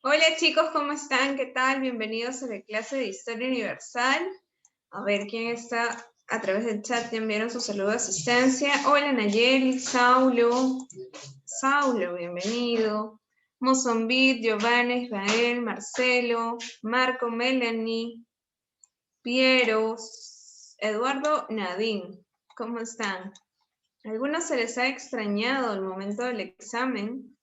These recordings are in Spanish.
Hola chicos, ¿cómo están? ¿Qué tal? Bienvenidos a la clase de Historia Universal. A ver quién está a través del chat, ya enviaron su saludo de asistencia. Hola Nayeli, Saulo, bienvenido. Mozambit, Giovanna, Israel, Marcelo, Marco, Melanie, Piero, Eduardo, Nadine. ¿Cómo están? ¿A algunos se les ha extrañado el momento del examen?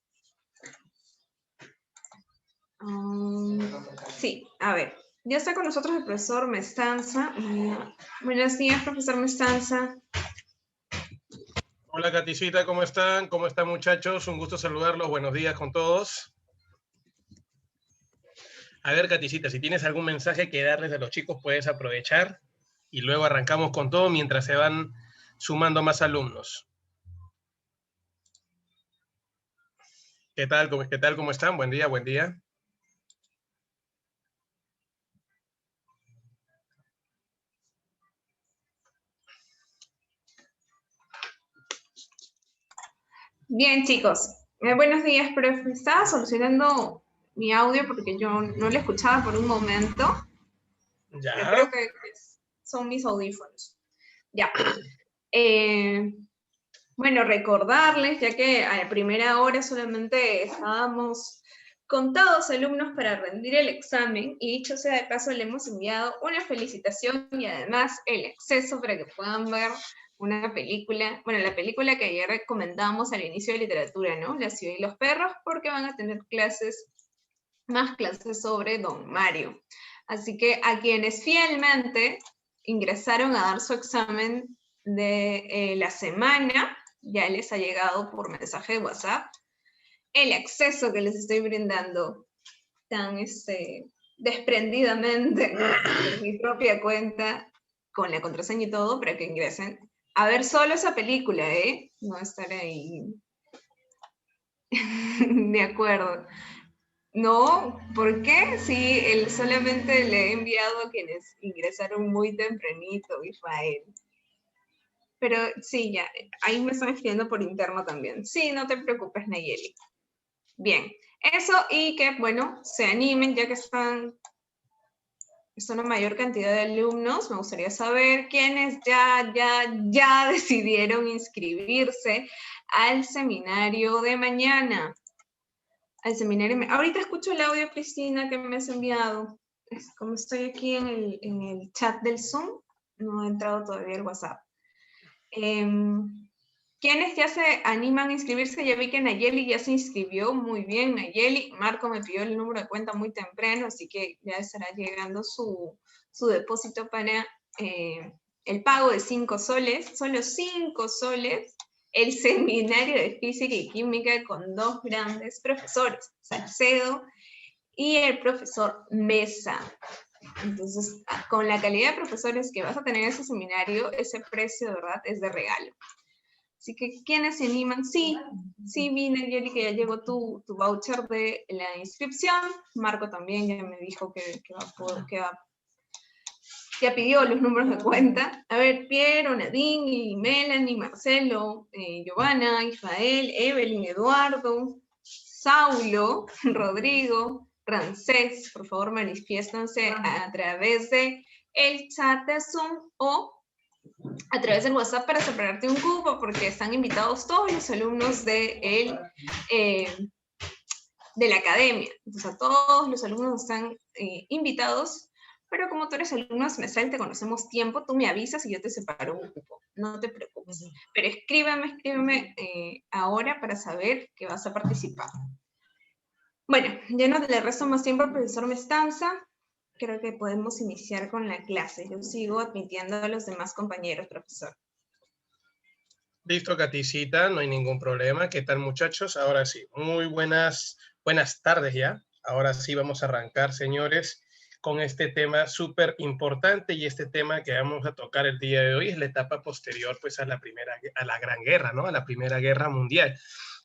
Sí, a ver, ya está con nosotros el profesor Mestanza. Buenos días, profesor Mestanza. Hola, Katicita, ¿cómo están? ¿Cómo están, muchachos? Un gusto saludarlos. Buenos días con todos. A ver, Katicita, si tienes algún mensaje que darles a los chicos, puedes aprovechar y luego arrancamos con todo mientras se van sumando más alumnos. ¿Qué tal? ¿Cómo están? Buen día, buen día. Bien, chicos. Buenos días, profe. Estaba solucionando mi audio porque yo no lo escuchaba por un momento. Ya. Pero creo que son mis audífonos. Ya. Bueno, recordarles, ya que a la primera hora solamente estábamos contados alumnos para rendir el examen, y dicho sea de paso, le hemos enviado una felicitación y además el acceso para que puedan ver una película, bueno, la película que ayer recomendamos al inicio de literatura, ¿no? La ciudad y los perros, porque van a tener más clases sobre Don Mario. Así que a quienes fielmente ingresaron a dar su examen de la semana, ya les ha llegado por mensaje de WhatsApp el acceso que les estoy brindando tan desprendidamente de mi propia cuenta, con la contraseña y todo, para que ingresen a ver solo esa película, ¿eh? No estar ahí. De acuerdo. No, ¿por qué? Sí, él solamente le he enviado a quienes ingresaron muy tempranito, Israel. Pero sí, ya, ahí me están escribiendo por interno también. Sí, no te preocupes, Nayeli. Bien, eso, y que, bueno, se animen, ya que son una mayor cantidad de alumnos. Me gustaría saber quiénes ya decidieron inscribirse al seminario de mañana. Al seminario. Ahorita escucho el audio, Cristina, que me has enviado. Como estoy aquí en el chat del Zoom, no he entrado todavía al WhatsApp. ¿Quiénes ya se animan a inscribirse? Ya vi que Nayeli ya se inscribió. Muy bien, Nayeli. Marco me pidió el número de cuenta muy temprano, así que ya estará llegando su depósito para el pago de 5 soles. Solo 5 soles. El seminario de física y química con 2 grandes profesores, Salcedo y el profesor Mesa. Entonces, con la calidad de profesores que vas a tener en ese seminario, ese precio de verdad es de regalo. Así que, ¿quiénes se animan? Sí, vine, Yoli, que ya llegó tu voucher de la inscripción. Marco también ya me dijo que ya pidió los números de cuenta. A ver, Piero, Nadine, Melanie, Marcelo, Giovanna, Israel, Evelyn, Eduardo, Saulo, Rodrigo, Rancés, por favor manifiéstanse a través de el chat de Zoom o a través del WhatsApp para separarte un cupo, porque están invitados todos los alumnos de la academia. Entonces, a todos los alumnos están invitados Pero como tú eres alumno semestral y te conocemos tiempo, tú me avisas y yo te separo un cupo. No te preocupes. Pero escríbeme ahora para saber que vas a participar. Bueno, ya no le resto más tiempo al profesor Mestanza. Creo que podemos iniciar con la clase. Yo sigo admitiendo a los demás compañeros, profesor. Listo, Katicita, no hay ningún problema. ¿Qué tal, muchachos? Ahora sí, muy buenas tardes ya. Ahora sí vamos a arrancar, señores, con este tema súper importante, y este tema que vamos a tocar el día de hoy es la etapa posterior pues a la Gran Guerra, ¿no? A la Primera Guerra Mundial,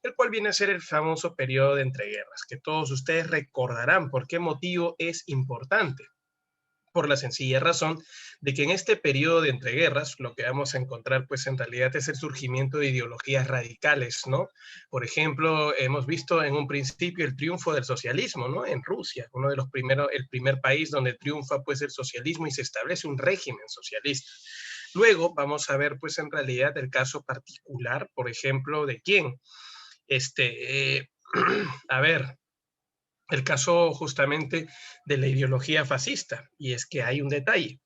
el cual viene a ser el famoso periodo de entreguerras, que todos ustedes recordarán por qué motivo es importante. Por la sencilla razón de que en este periodo de entreguerras lo que vamos a encontrar pues en realidad es el surgimiento de ideologías radicales, ¿no? Por ejemplo, hemos visto en un principio el triunfo del socialismo, ¿no? En Rusia, uno de los primeros, el primer país donde triunfa pues el socialismo y se establece un régimen socialista. Luego vamos a ver pues en realidad el caso particular, por ejemplo, de quién. A ver, el caso justamente de la ideología fascista, y es que hay un detalle.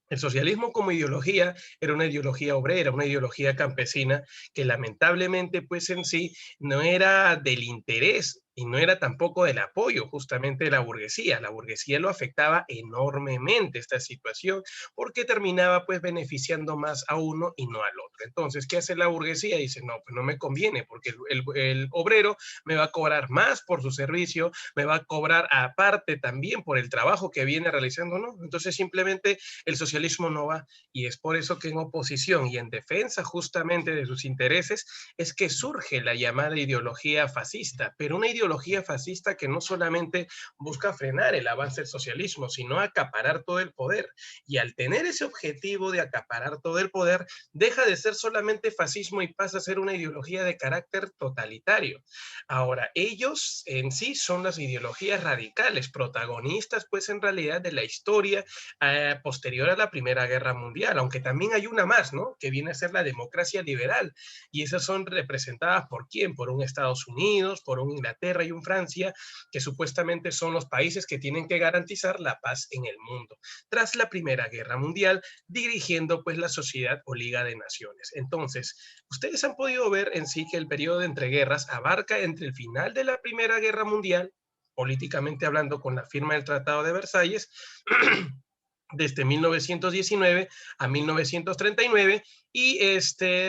El socialismo como ideología era una ideología obrera, una ideología campesina que lamentablemente pues en sí no era del interés y no era tampoco del apoyo justamente de la burguesía. La burguesía lo afectaba enormemente esta situación porque terminaba pues beneficiando más a uno y no al otro. Entonces, ¿qué hace la burguesía? Dice, no, pues no me conviene porque el obrero me va a cobrar más por su servicio, me va a cobrar aparte también por el trabajo que viene realizando, ¿no? Entonces simplemente el socialismo no va, y es por eso que en oposición y en defensa justamente de sus intereses es que surge la llamada ideología fascista, pero una ideología fascista que no solamente busca frenar el avance del socialismo, sino acaparar todo el poder. Y al tener ese objetivo de acaparar todo el poder, deja de ser solamente fascismo y pasa a ser una ideología de carácter totalitario. Ahora, ellos en sí son las ideologías radicales, protagonistas pues en realidad de la historia posterior a la Primera Guerra Mundial, aunque también hay una más, ¿no? Que viene a ser la democracia liberal, y esas son representadas por quién, por un Estados Unidos, por un Inglaterra y un Francia, que supuestamente son los países que tienen que garantizar la paz en el mundo, tras la Primera Guerra Mundial, dirigiendo pues la sociedad o Liga de Naciones. Entonces, ustedes han podido ver en sí que el periodo de entreguerras abarca entre el final de la Primera Guerra Mundial, políticamente hablando, con la firma del Tratado de Versalles, desde 1919 a 1939, y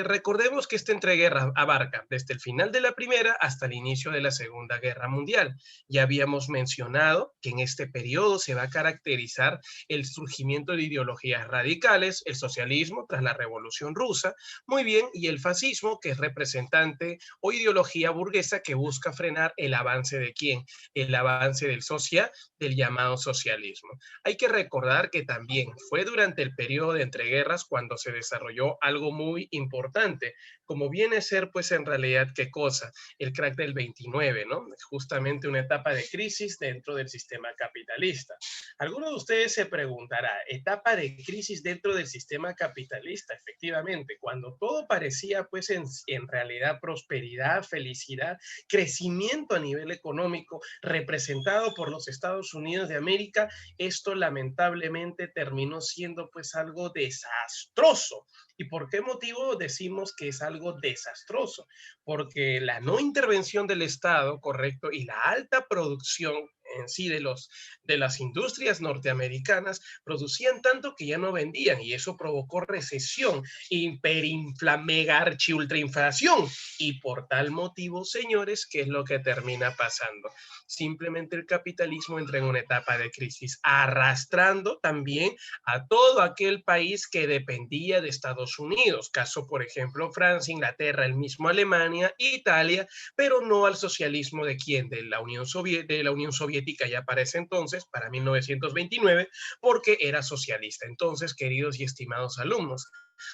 recordemos que esta entreguerra abarca desde el final de la Primera hasta el inicio de la Segunda Guerra Mundial. Ya habíamos mencionado que en este periodo se va a caracterizar el surgimiento de ideologías radicales, el socialismo tras la Revolución Rusa, muy bien, y el fascismo, que es representante o ideología burguesa que busca frenar el avance de quién, el avance del llamado socialismo. Hay que recordar que también fue durante el periodo de entreguerras cuando se desarrolló algo muy importante, como viene a ser pues en realidad qué cosa, el crack del 29, ¿no? Justamente una etapa de crisis dentro del sistema capitalista. Alguno de ustedes se preguntará, etapa de crisis dentro del sistema capitalista, efectivamente, cuando todo parecía pues en realidad prosperidad, felicidad, crecimiento a nivel económico representado por los Estados Unidos de América, esto lamentablemente terminó siendo pues algo desastroso. ¿Y por qué motivo decimos que es algo desastroso? Porque la no intervención del Estado, correcto, y la alta producción en sí de las industrias norteamericanas producían tanto que ya no vendían, y eso provocó recesión, mega ultrainflación, y por tal motivo, señores, ¿qué es lo que termina pasando? Simplemente el capitalismo entra en una etapa de crisis, arrastrando también a todo aquel país que dependía de Estados Unidos, caso por ejemplo Francia, Inglaterra, el mismo Alemania, Italia, pero no al socialismo de quién, de la Unión Soviética ya para ese entonces, para 1929, porque era socialista. Entonces, queridos y estimados alumnos,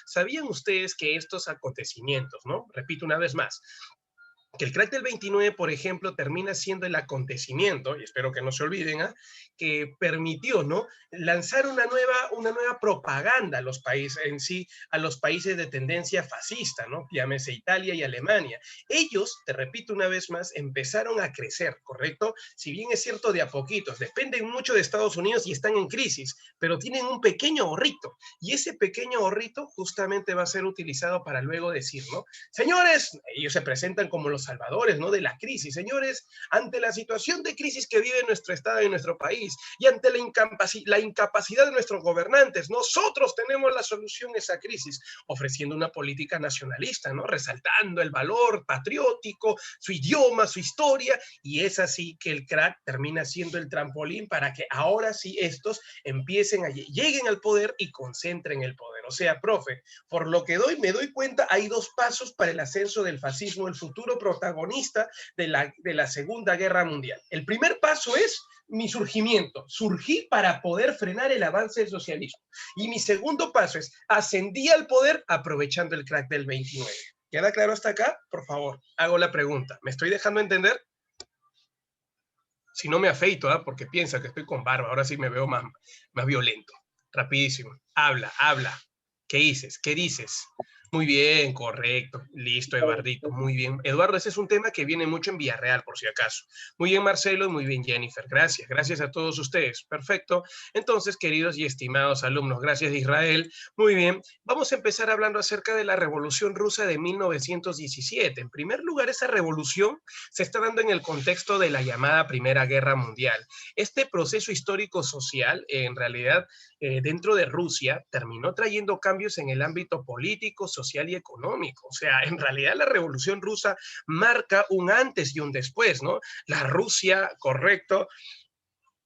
¿sabían ustedes que estos acontecimientos, no? Repito una vez más, que el crack del 29, por ejemplo, termina siendo el acontecimiento, y espero que no se olviden, que permitió, ¿no?, lanzar una nueva propaganda a los países en sí, a los países de tendencia fascista, ¿no?, llámese Italia y Alemania. Ellos, te repito una vez más, empezaron a crecer, ¿correcto? Si bien es cierto, de a poquitos, dependen mucho de Estados Unidos y están en crisis, pero tienen un pequeño ahorrito, y ese pequeño ahorrito justamente va a ser utilizado para luego decir, ¿no?, señores, ellos se presentan como los salvadores, ¿no?, de la crisis. Señores, ante la situación de crisis que vive nuestro Estado y nuestro país, y ante la incapacidad de nuestros gobernantes, nosotros tenemos la solución a esa crisis, ofreciendo una política nacionalista, ¿no?, resaltando el valor patriótico, su idioma, su historia, y es así que el crack termina siendo el trampolín para que ahora sí estos lleguen al poder y concentren el poder. O sea, profe, por lo que me doy cuenta, hay dos pasos para el ascenso del fascismo, el futuro protagonista de la Segunda Guerra Mundial. El primer paso es mi surgimiento. Surgí para poder frenar el avance del socialismo. Y mi segundo paso es ascendí al poder aprovechando el crack del 29. ¿Queda claro hasta acá? Por favor, hago la pregunta. ¿Me estoy dejando entender? Si no me afeito, porque piensa que estoy con barba, ahora sí me veo más violento. Rapidísimo. Habla. ¿Qué dices? ¿Qué dices? Muy bien, correcto. Listo, Eduardito. Muy bien. Eduardo, ese es un tema que viene mucho en Villarreal, por si acaso. Muy bien, Marcelo, y muy bien, Jennifer. Gracias. Gracias a todos ustedes. Perfecto. Entonces, queridos y estimados alumnos, gracias, Israel. Muy bien. Vamos a empezar hablando acerca de la Revolución Rusa de 1917. En primer lugar, esa revolución se está dando en el contexto de la llamada Primera Guerra Mundial. Este proceso histórico-social, en realidad, dentro de Rusia, terminó trayendo cambios en el ámbito político, social y económico. O sea, en realidad la Revolución Rusa marca un antes y un después, ¿no? La Rusia, correcto,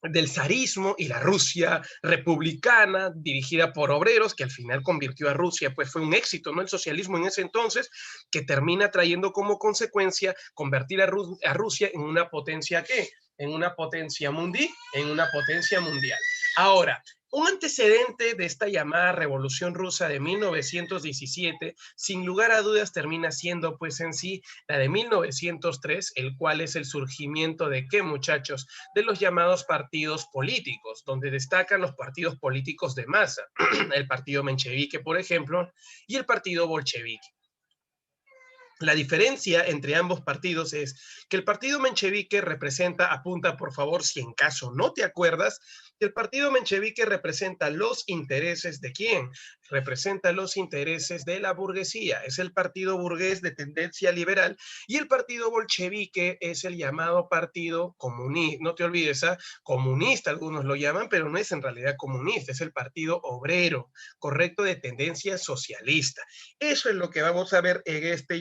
del zarismo y la Rusia republicana dirigida por obreros, que al final convirtió a Rusia, pues fue un éxito, ¿no?, el socialismo en ese entonces, que termina trayendo como consecuencia convertir a Rusia en una potencia, ¿qué? En una potencia mundial. Ahora, un antecedente de esta llamada Revolución Rusa de 1917, sin lugar a dudas, termina siendo, pues en sí, la de 1903, el cual es el surgimiento de, ¿qué, muchachos?, de los llamados partidos políticos, donde destacan los partidos políticos de masa, el partido menchevique, por ejemplo, y el partido bolchevique. La diferencia entre ambos partidos es que el partido menchevique representa, apunta por favor si en caso no te acuerdas, que el partido menchevique representa los intereses ¿de quién? Representa los intereses de la burguesía, es el partido burgués de tendencia liberal, y el partido bolchevique es el llamado partido comunista, no te olvides, comunista algunos lo llaman, pero no es en realidad comunista, es el partido obrero, correcto, de tendencia socialista. Eso es lo que vamos a ver en este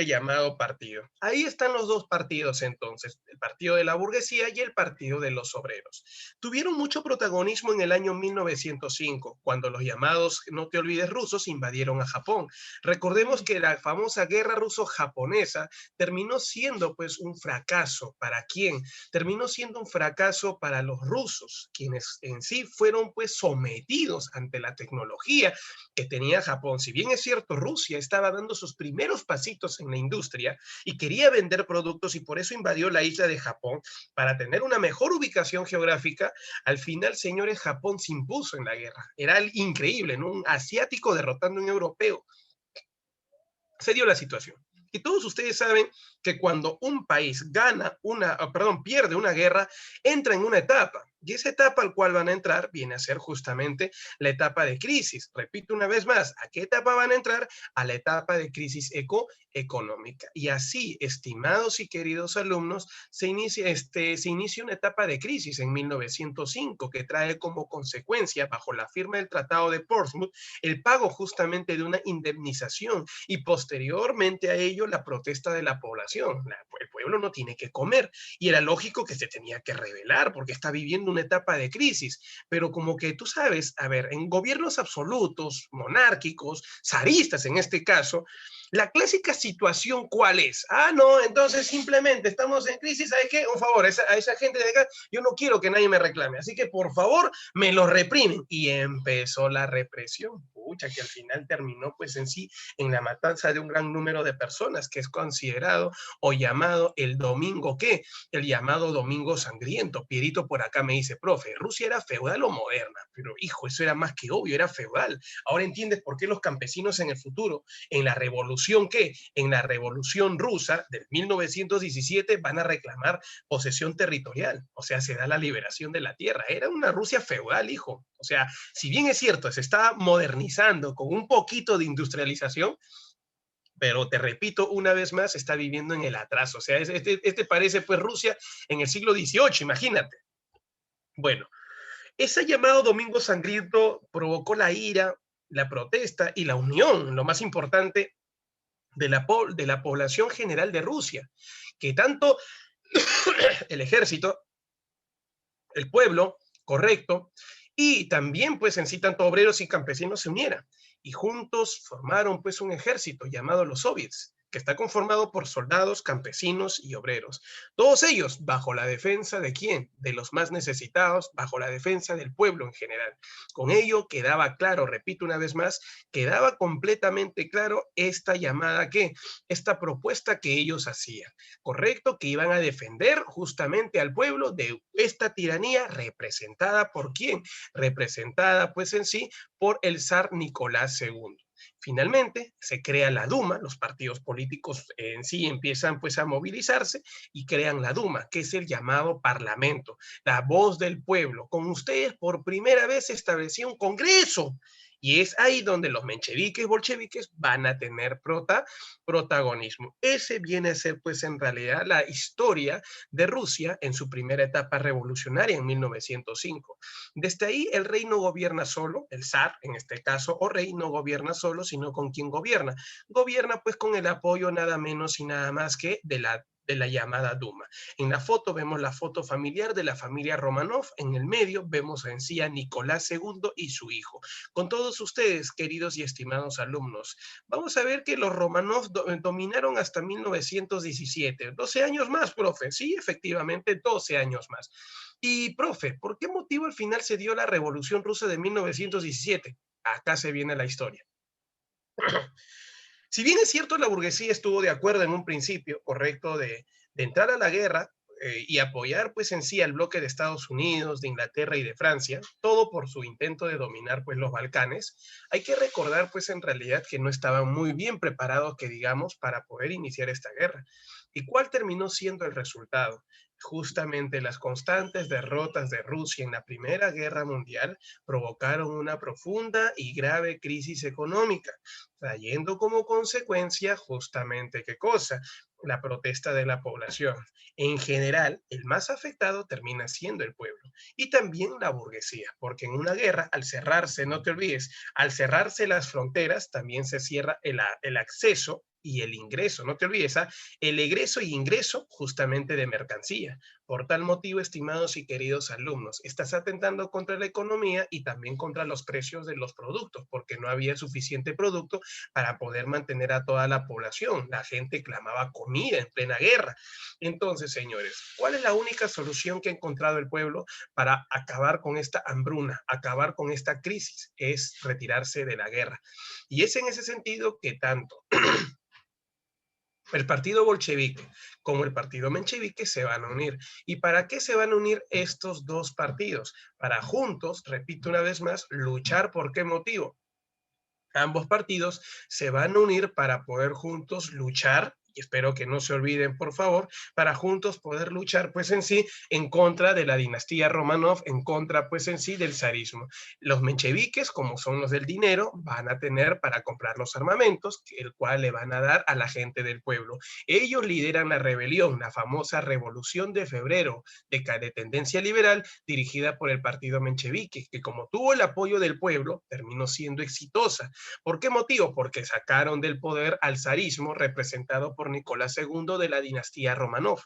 llamado partido. Ahí están los dos partidos entonces, el partido de la burguesía y el partido de los obreros. Tuvieron mucho protagonismo en el año 1905, cuando los llamados, no te olvides, rusos invadieron a Japón. Recordemos que la famosa guerra ruso-japonesa terminó siendo pues un fracaso. ¿Para quién? Terminó siendo un fracaso para los rusos, quienes en sí fueron pues sometidos ante la tecnología que tenía Japón. Si bien es cierto, Rusia estaba dando sus primeros pasitos en la industria y quería vender productos y por eso invadió la isla de Japón para tener una mejor ubicación geográfica, al final, señores, Japón se impuso en la guerra. Era increíble, ¿no? Un asiático derrotando a un europeo. Se dio la situación. Y todos ustedes saben que cuando un país pierde una guerra, entra en una etapa. Y esa etapa al cual van a entrar viene a ser justamente la etapa de crisis. Repito una vez más, ¿a qué etapa van a entrar? A la etapa de crisis económica. Y así, estimados y queridos alumnos, se inicia una etapa de crisis en 1905 que trae como consecuencia, bajo la firma del Tratado de Portsmouth, el pago justamente de una indemnización y posteriormente a ello la protesta de la población. El pueblo no tiene que comer y era lógico que se tenía que rebelar porque está viviendo una etapa de crisis, pero como que tú sabes, a ver, en gobiernos absolutos, monárquicos, zaristas en este caso, la clásica situación, ¿cuál es? No, entonces simplemente estamos en crisis, ¿sabes qué? Un favor, a esa gente de acá, yo no quiero que nadie me reclame, así que por favor, me lo reprimen. Y empezó la represión. pucha, que al final terminó pues en sí en la matanza de un gran número de personas, que es considerado o llamado el domingo, ¿qué? El llamado domingo sangriento. Pierito por acá me dice, profe, ¿Rusia era feudal o moderna? Pero hijo, eso era más que obvio, era feudal. Ahora entiendes por qué los campesinos en el futuro, en la revolución, ¿qué? En la revolución rusa del 1917 van a reclamar posesión territorial, o sea, se da la liberación de la tierra. Era una Rusia feudal, hijo. O sea, si bien es cierto, se está modernizando con un poquito de industrialización, pero te repito una vez más, está viviendo en el atraso. O sea, este parece pues Rusia en el siglo XVIII, imagínate. Bueno, ese llamado Domingo Sangriento provocó la ira, la protesta y la unión, lo más importante, de la población general de Rusia, que tanto el ejército, el pueblo, correcto, y también pues en sí tanto obreros y campesinos se unieran y juntos formaron pues un ejército llamado los soviets, que está conformado por soldados, campesinos y obreros. Todos ellos bajo la defensa de quién? De los más necesitados, bajo la defensa del pueblo en general. Con ello quedaba claro, repito una vez más, quedaba completamente claro esta llamada que, esta propuesta que ellos hacían. Correcto, que iban a defender justamente al pueblo de esta tiranía representada por quién, representada pues en sí por el zar Nicolás II. Finalmente se crea la Duma, los partidos políticos en sí empiezan pues a movilizarse y crean la Duma, que es el llamado parlamento, la voz del pueblo. Con ustedes por primera vez se establecía un congreso y es ahí donde los mencheviques, bolcheviques van a tener protagonismo. Ese viene a ser pues en realidad la historia de Rusia en su primera etapa revolucionaria en 1905. Desde ahí el rey no gobierna solo, el zar en este caso, o rey no gobierna solo, sino con quien gobierna. Gobierna pues con el apoyo nada menos y nada más que de la llamada Duma. En la foto vemos la foto familiar de la familia Romanov, en el medio vemos en sí a Nicolás II y su hijo. Con todos ustedes, queridos y estimados alumnos, vamos a ver que los Romanov dominaron hasta 1917, 12 años más, profe, sí, efectivamente, 12 años más. Y, profe, ¿por qué motivo al final se dio la Revolución Rusa de 1917? Acá se viene la historia. Si bien es cierto, la burguesía estuvo de acuerdo en un principio, correcto, de entrar a la guerra y apoyar pues en sí al bloque de Estados Unidos, de Inglaterra y de Francia, todo por su intento de dominar pues los Balcanes, hay que recordar pues en realidad que no estaban muy bien preparados, que digamos, para poder iniciar esta guerra. ¿Y cuál terminó siendo el resultado? Justamente las constantes derrotas de Rusia en la Primera Guerra Mundial provocaron una profunda y grave crisis económica, trayendo como consecuencia justamente qué cosa, la protesta de la población. En general, el más afectado termina siendo el pueblo y también la burguesía, porque en una guerra, al cerrarse, no te olvides, al cerrarse las fronteras, también se cierra el acceso y el ingreso, no te olvides, el egreso y ingreso justamente de mercancía. Por tal motivo, estimados y queridos alumnos, estás atentando contra la economía y también contra los precios de los productos, porque no había suficiente producto para poder mantener a toda la población. La gente clamaba comida en plena guerra. Entonces, señores, ¿cuál es la única solución que ha encontrado el pueblo para acabar con esta hambruna, acabar con esta crisis? Es retirarse de la guerra. Y es en ese sentido que tanto el partido bolchevique como el partido menchevique se van a unir. ¿Y para qué se van a unir estos dos partidos? Para juntos, repito una vez más, luchar. ¿Por qué motivo? Ambos partidos se van a unir para poder juntos luchar, y espero que no se olviden, por favor, para juntos poder luchar, pues en sí, en contra de la dinastía Romanov, en contra, pues en sí, del zarismo. Los mencheviques, como son los del dinero, van a tener para comprar los armamentos, el cual le van a dar a la gente del pueblo. Ellos lideran la rebelión, la famosa Revolución de Febrero, de tendencia liberal, dirigida por el partido menchevique, que como tuvo el apoyo del pueblo, terminó siendo exitosa. ¿Por qué motivo? Porque sacaron del poder al zarismo representado por Nicolás II de la dinastía Romanov.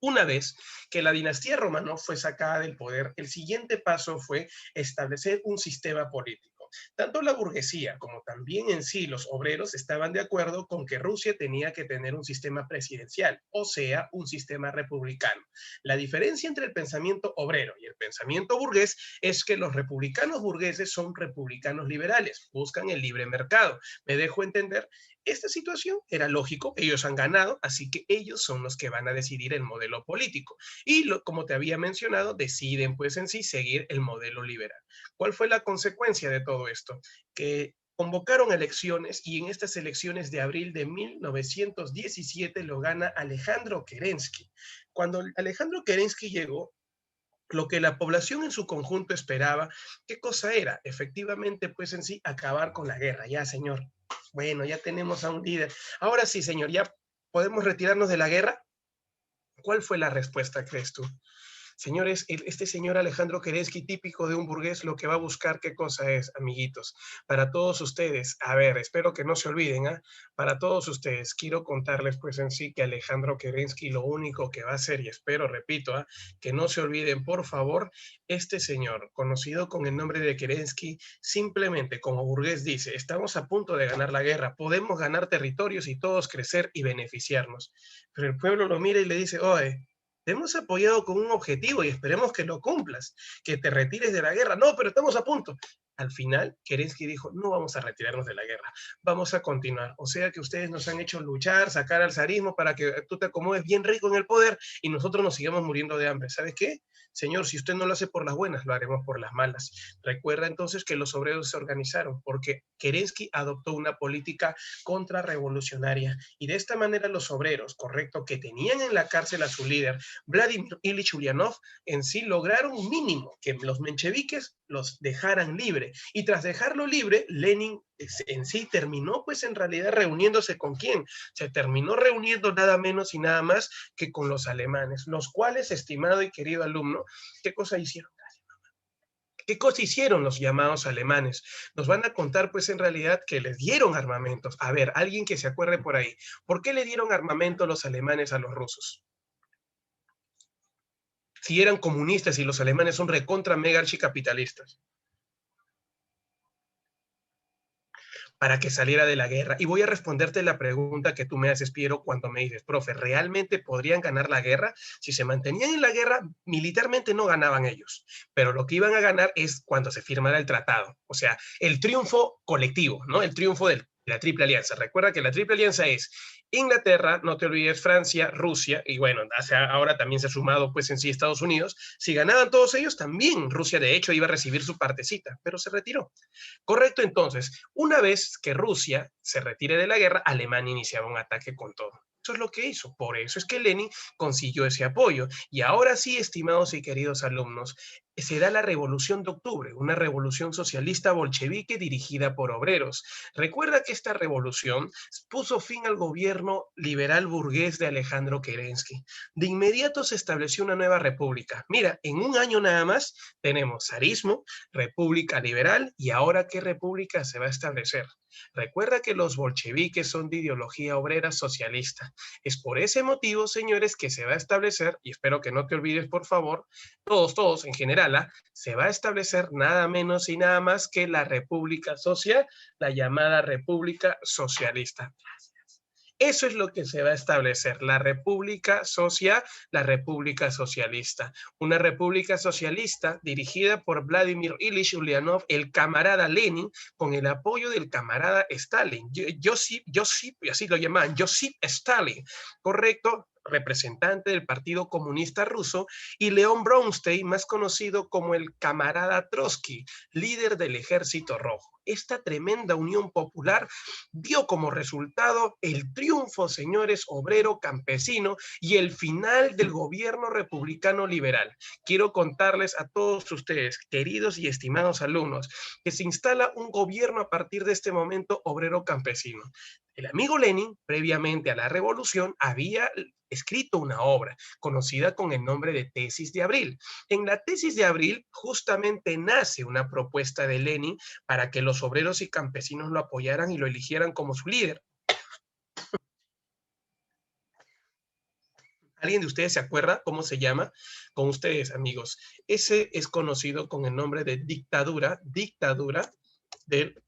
Una vez que la dinastía Romanov fue sacada del poder, el siguiente paso fue establecer un sistema político. político. Tanto la burguesía como también en sí los obreros estaban de acuerdo con que Rusia tenía que tener un sistema presidencial, o sea, un sistema republicano. La diferencia entre el pensamiento obrero y el pensamiento burgués es que los republicanos burgueses son republicanos liberales, buscan el libre mercado. ¿Me dejo entender? Esta situación era lógico, ellos han ganado, así que ellos son los que van a decidir el modelo político. Y como te había mencionado, deciden pues en sí seguir el modelo liberal. ¿Cuál fue la consecuencia de todo esto? Que convocaron elecciones y en estas elecciones de abril de 1917 lo gana Alejandro Kerensky. Cuando Alejandro Kerensky llegó, lo que la población en su conjunto esperaba, ¿qué cosa era? Efectivamente, pues en sí, acabar con la guerra. Ya, señor. Bueno, ya tenemos a un líder. Ahora sí, señor, ¿ya podemos retirarnos de la guerra? ¿Cuál fue la respuesta, crees tú? Señores, este señor Alejandro Kerensky, típico de un burgués, lo que va a buscar, ¿qué cosa es, amiguitos? Para todos ustedes, a ver, espero que no se olviden, ¿ah? Para todos ustedes, quiero contarles pues en sí que Alejandro Kerensky lo único que va a hacer, y espero, repito, ¿ah? Que no se olviden, por favor, este señor, conocido con el nombre de Kerensky, simplemente como burgués dice, estamos a punto de ganar la guerra, podemos ganar territorios y todos crecer y beneficiarnos. Pero el pueblo lo mira y le dice, oye, te hemos apoyado con un objetivo y esperemos que lo cumplas, que te retires de la guerra. No, pero estamos a punto. Al final, Kerensky dijo, no vamos a retirarnos de la guerra, vamos a continuar. O sea que ustedes nos han hecho luchar, sacar al zarismo para que tú te acomodes bien rico en el poder y nosotros nos sigamos muriendo de hambre. ¿Sabes qué? Señor, si usted no lo hace por las buenas, lo haremos por las malas. Recuerda entonces que los obreros se organizaron porque Kerensky adoptó una política contrarrevolucionaria y de esta manera los obreros, correcto, que tenían en la cárcel a su líder, Vladimir Ilich Ulyanov, en sí lograron mínimo que los mencheviques los dejaran libre. Y tras dejarlo libre, Lenin en sí terminó pues en realidad reuniéndose con quién. Se terminó reuniendo nada menos y nada más que con los alemanes, los cuales, estimado y querido alumno, ¿qué cosa hicieron? ¿Qué cosa hicieron los llamados alemanes? Nos van a contar, pues, en realidad que les dieron armamentos. A ver, alguien que se acuerde por ahí. ¿Por qué le dieron armamento los alemanes a los rusos? Si eran comunistas y los alemanes son recontra mega archicapitalistas. Para que saliera de la guerra. Y voy a responderte la pregunta que tú me haces, Piero, cuando me dices, profe, ¿realmente podrían ganar la guerra? Si se mantenían en la guerra, militarmente no ganaban ellos, pero lo que iban a ganar es cuando se firmara el tratado, o sea, el triunfo colectivo, ¿no? El triunfo de la Triple Alianza. Recuerda que la Triple Alianza es Inglaterra, no te olvides, Francia, Rusia, y bueno, ahora también se ha sumado pues en sí Estados Unidos. Si ganaban todos ellos, también Rusia de hecho iba a recibir su partecita, pero se retiró. Correcto, entonces, una vez que Rusia se retire de la guerra, Alemania iniciaba un ataque con todo. Eso es lo que hizo. Por eso es que Lenin consiguió ese apoyo. Y ahora sí, estimados y queridos alumnos, se da la Revolución de Octubre, una revolución socialista bolchevique dirigida por obreros. Recuerda que esta revolución puso fin al gobierno liberal burgués de Alejandro Kerensky. De inmediato se estableció una nueva república. Mira, en un año nada más tenemos zarismo, república liberal y ahora ¿qué república se va a establecer? Recuerda que los bolcheviques son de ideología obrera socialista. Es por ese motivo, señores, que se va a establecer, y espero que no te olvides, por favor, todos en general, se va a establecer nada menos y nada más que la República Social, la llamada República Socialista. Eso es lo que se va a establecer, la República Social, la República Socialista. Una república socialista dirigida por Vladimir Ilich Ulyanov, el camarada Lenin, con el apoyo del camarada Stalin. Josip, así lo llamaban, Josip Stalin, ¿correcto? Representante del Partido Comunista Ruso, y León Bronstein, más conocido como el camarada Trotsky, líder del Ejército Rojo. Esta tremenda unión popular dio como resultado el triunfo, señores, obrero campesino y el final del gobierno republicano liberal. Quiero contarles a todos ustedes, queridos y estimados alumnos, que se instala un gobierno a partir de este momento obrero campesino. El amigo Lenin, previamente a la revolución, había escrito una obra conocida con el nombre de Tesis de Abril. En la Tesis de Abril justamente nace una propuesta de Lenin para que los obreros y campesinos lo apoyaran y lo eligieran como su líder. ¿Alguien de ustedes se acuerda cómo se llama? Con ustedes, amigos. Ese es conocido con el nombre de dictadura del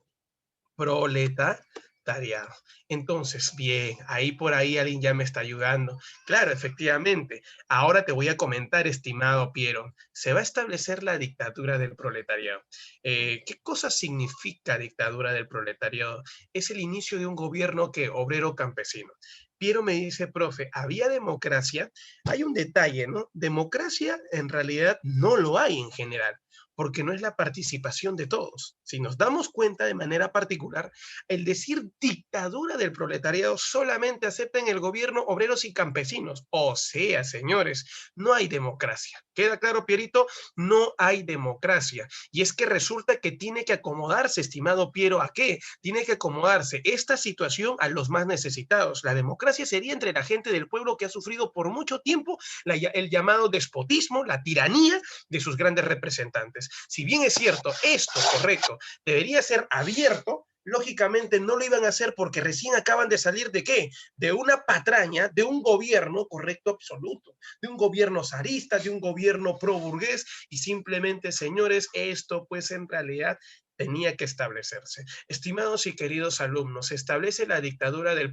proletariado. Entonces, bien, ahí por ahí alguien ya me está ayudando. Claro, efectivamente. Ahora te voy a comentar, estimado Piero, se va a establecer la dictadura del proletariado. ¿Qué cosa significa dictadura del proletariado? Es el inicio de un gobierno que obrero campesino. Piero me dice, profe, ¿había democracia? Hay un detalle, ¿no? Democracia en realidad no lo hay en general, porque no es la participación de todos. Si nos damos cuenta de manera particular, el decir dictadura del proletariado solamente acepta en el gobierno obreros y campesinos. O sea, señores, no hay democracia. ¿Queda claro, Pierito? No hay democracia. Y es que resulta que tiene que acomodarse, estimado Piero, ¿a qué? Tiene que acomodarse esta situación a los más necesitados. La democracia sería entre la gente del pueblo que ha sufrido por mucho tiempo el llamado despotismo, la tiranía de sus grandes representantes. Si bien es cierto, esto, correcto, debería ser abierto, lógicamente no lo iban a hacer porque recién acaban de salir de ¿qué? De una patraña, de un gobierno, correcto, absoluto, de un gobierno zarista, de un gobierno pro-burgués, y simplemente, señores, esto pues en realidad tenía que establecerse. Estimados y queridos alumnos, se establece la dictadura del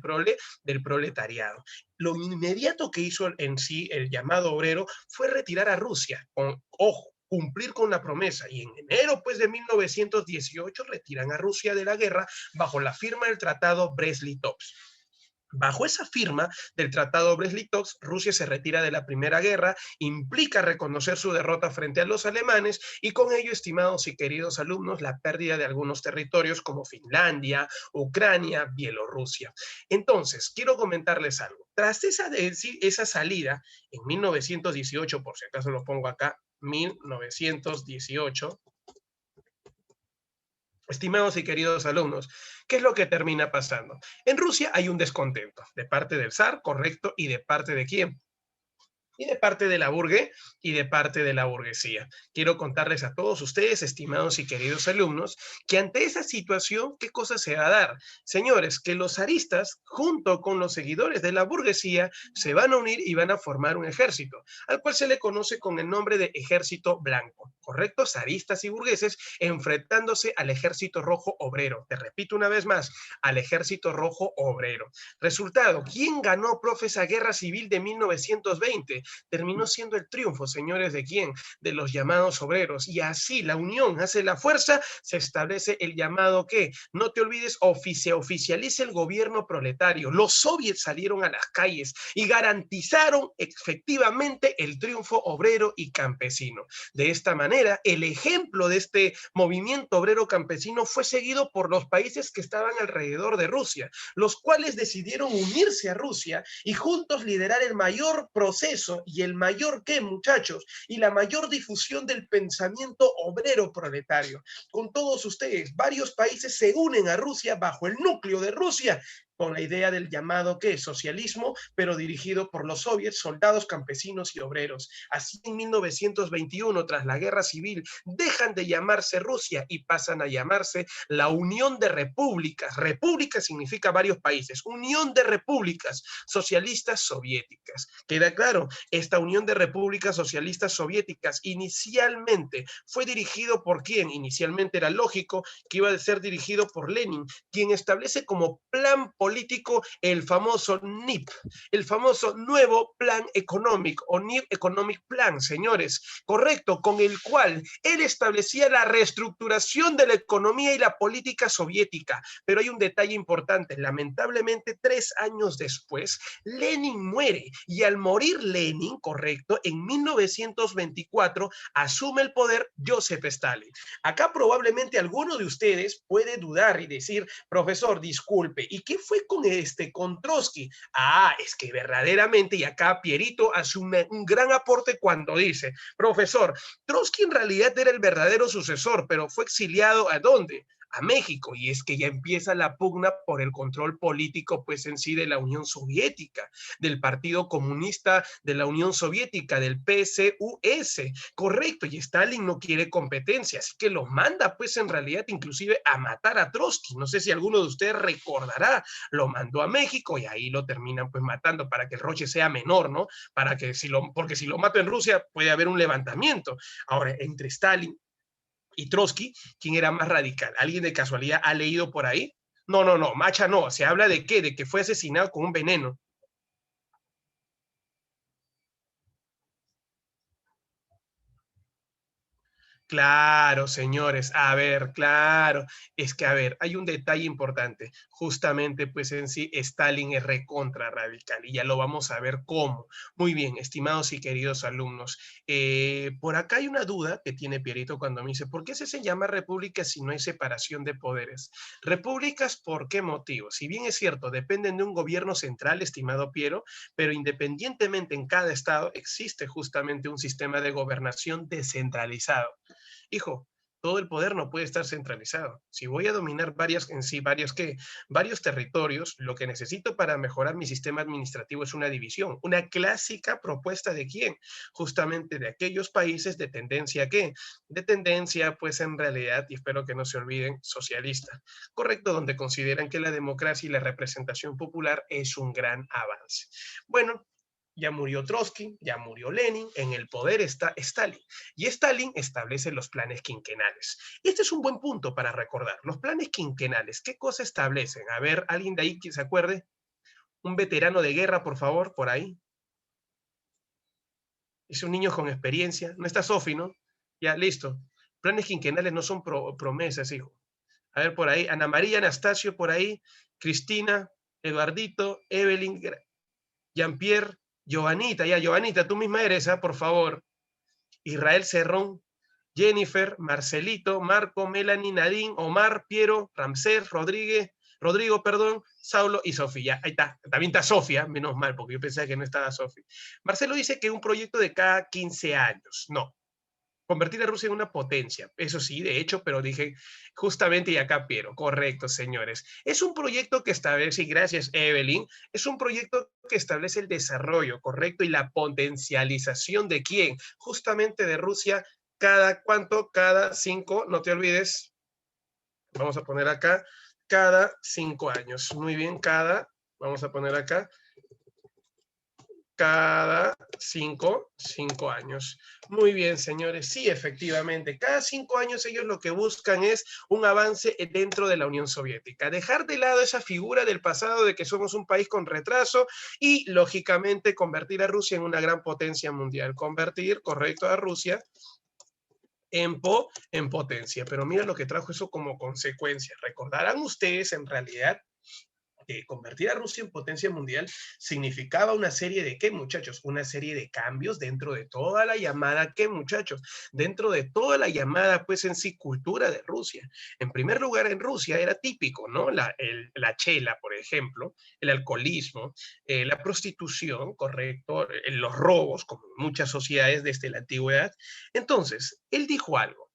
proletariado. Lo inmediato que hizo en sí el llamado obrero fue retirar a Rusia, ojo, cumplir con la promesa, y en enero pues de 1918 retiran a Rusia de la guerra bajo la firma del tratado Brest-Litovsk. Bajo esa firma del Tratado Brest-Litovsk, Rusia se retira de la Primera Guerra, implica reconocer su derrota frente a los alemanes y con ello, estimados y queridos alumnos, la pérdida de algunos territorios como Finlandia, Ucrania, Bielorrusia. Entonces, quiero comentarles algo. Tras esa salida, en 1918, por si acaso lo pongo acá, 1918, estimados y queridos alumnos, ¿qué es lo que termina pasando? En Rusia hay un descontento de parte del zar, correcto, y de parte de quién. Y de parte de la burguesía y de parte de la burguesía. Quiero contarles a todos ustedes, estimados y queridos alumnos, que ante esa situación, ¿qué cosa se va a dar? Señores, que los zaristas, junto con los seguidores de la burguesía, se van a unir y van a formar un ejército, al cual se le conoce con el nombre de Ejército Blanco, ¿correcto? Zaristas y burgueses enfrentándose al Ejército Rojo Obrero. Te repito una vez más, al Ejército Rojo Obrero. Resultado, ¿quién ganó, profe, esa guerra civil de 1920? Terminó siendo el triunfo, señores, ¿de quién? De los llamados obreros. Y así la unión hace la fuerza, se establece el llamado ¿qué? No te olvides, oficializa el gobierno proletario. Los soviets salieron a las calles y garantizaron efectivamente el triunfo obrero y campesino. De esta manera, el ejemplo de este movimiento obrero campesino fue seguido por los países que estaban alrededor de Rusia, los cuales decidieron unirse a Rusia y juntos liderar el mayor proceso y el mayor ¿qué, muchachos? Y la mayor difusión del pensamiento obrero proletario. Con todos ustedes, varios países se unen a Rusia bajo el núcleo de Rusia con la idea del llamado ¿qué? Socialismo, pero dirigido por los soviets, soldados, campesinos y obreros. Así en 1921, tras la guerra civil, dejan de llamarse Rusia y pasan a llamarse la Unión de Repúblicas. República significa varios países. Unión de Repúblicas Socialistas Soviéticas. ¿Queda claro? Esta Unión de Repúblicas Socialistas Soviéticas inicialmente fue dirigido por ¿quién? Inicialmente era lógico que iba a ser dirigido por Lenin, quien establece como plan político el famoso NIP, el famoso Nuevo Plan Económico o NIP Economic Plan, señores, correcto, con el cual él establecía la reestructuración de la economía y la política soviética. Pero hay un detalle importante, lamentablemente 3 años después, Lenin muere y al morir Lenin, correcto, en 1924 asume el poder Joseph Stalin. Acá probablemente alguno de ustedes puede dudar y decir, profesor, disculpe, ¿y qué fue con Trotsky? Ah, es que verdaderamente, y acá Pierito hace un gran aporte cuando dice, profesor, Trotsky en realidad era el verdadero sucesor, pero fue exiliado ¿a dónde? A México, y es que ya empieza la pugna por el control político pues en sí de la Unión Soviética, del Partido Comunista de la Unión Soviética, del PCUS, correcto, y Stalin no quiere competencia, así que los manda pues en realidad inclusive a matar a Trotsky. No sé si alguno de ustedes recordará, lo mandó a México y ahí lo terminan pues matando para que el roche sea menor, ¿no? Para que porque si lo mato en Rusia puede haber un levantamiento. Ahora, entre Stalin Y Trotsky, ¿quién era más radical? ¿Alguien de casualidad ha leído por ahí? No, no, no, Macha no. ¿Se habla de qué? De que fue asesinado con un veneno. Claro, señores, a ver, claro, es que a ver, hay un detalle importante, justamente pues en sí Stalin es recontra radical y ya lo vamos a ver cómo. Muy bien, estimados y queridos alumnos, por acá hay una duda que tiene Pierito cuando me dice, ¿por qué se llama república si no hay separación de poderes? Repúblicas, ¿por qué motivo? Si bien es cierto, dependen de un gobierno central, estimado Piero, pero independientemente en cada estado existe justamente un sistema de gobernación descentralizado. Hijo, todo el poder no puede estar centralizado. Si voy a dominar varios territorios, lo que necesito para mejorar mi sistema administrativo es una división, una clásica propuesta de quién, justamente de aquellos países de tendencia ¿qué? De tendencia, pues en realidad, y espero que no se olviden, socialista, correcto, donde consideran que la democracia y la representación popular es un gran avance. Bueno, ya murió Trotsky, ya murió Lenin, en el poder está Stalin. Y Stalin establece los planes quinquenales. Y este es un buen punto para recordar. Los planes quinquenales, ¿qué cosa establecen? A ver, ¿alguien de ahí que se acuerde? Un veterano de guerra, por favor, por ahí. Es un niño con experiencia. No está Sofi, ¿no? Ya, listo. Planes quinquenales no son promesas, hijo. A ver, por ahí, Ana María, Anastasio, por ahí, Cristina, Eduardito, Evelyn, Jean-Pierre, Giovanita, ya, Giovanita, tú misma eres, ¿ah? Por favor. Israel Cerrón, Jennifer, Marcelito, Marco, Melanie, Nadine, Omar, Piero, Ramsés, Rodrigo, perdón, Saulo y Sofía. Ahí está, también está Sofía, menos mal, porque yo pensaba que no estaba Sofía. Marcelo dice que un proyecto de cada 15 años. No, convertir a Rusia en una potencia. Eso sí, de hecho, pero dije justamente y acá Piero, correcto, señores. Es un proyecto que establece, y gracias Evelyn, es un proyecto que establece el desarrollo, correcto, y la potencialización de quién, justamente de Rusia, cada cuánto, cada 5, no te olvides, vamos a poner acá, cada 5 años. Muy bien, vamos a poner acá, cada cinco años. Muy bien, señores. Sí, efectivamente, cada 5 años ellos lo que buscan es un avance dentro de la Unión Soviética. Dejar de lado esa figura del pasado de que somos un país con retraso y, lógicamente, convertir a Rusia en una gran potencia mundial. Convertir, correcto, a Rusia en potencia. Pero mira lo que trajo eso como consecuencia. Recordarán ustedes, en realidad, que convertir a Rusia en potencia mundial significaba una serie de ¿qué, muchachos? Una serie de cambios dentro de toda la llamada ¿qué, muchachos? Dentro de toda la llamada, pues en sí, cultura de Rusia. En primer lugar, en Rusia era típico, ¿no? La chela, por ejemplo, el alcoholismo, la prostitución, correcto, los robos, como en muchas sociedades desde la antigüedad. Entonces, él dijo algo.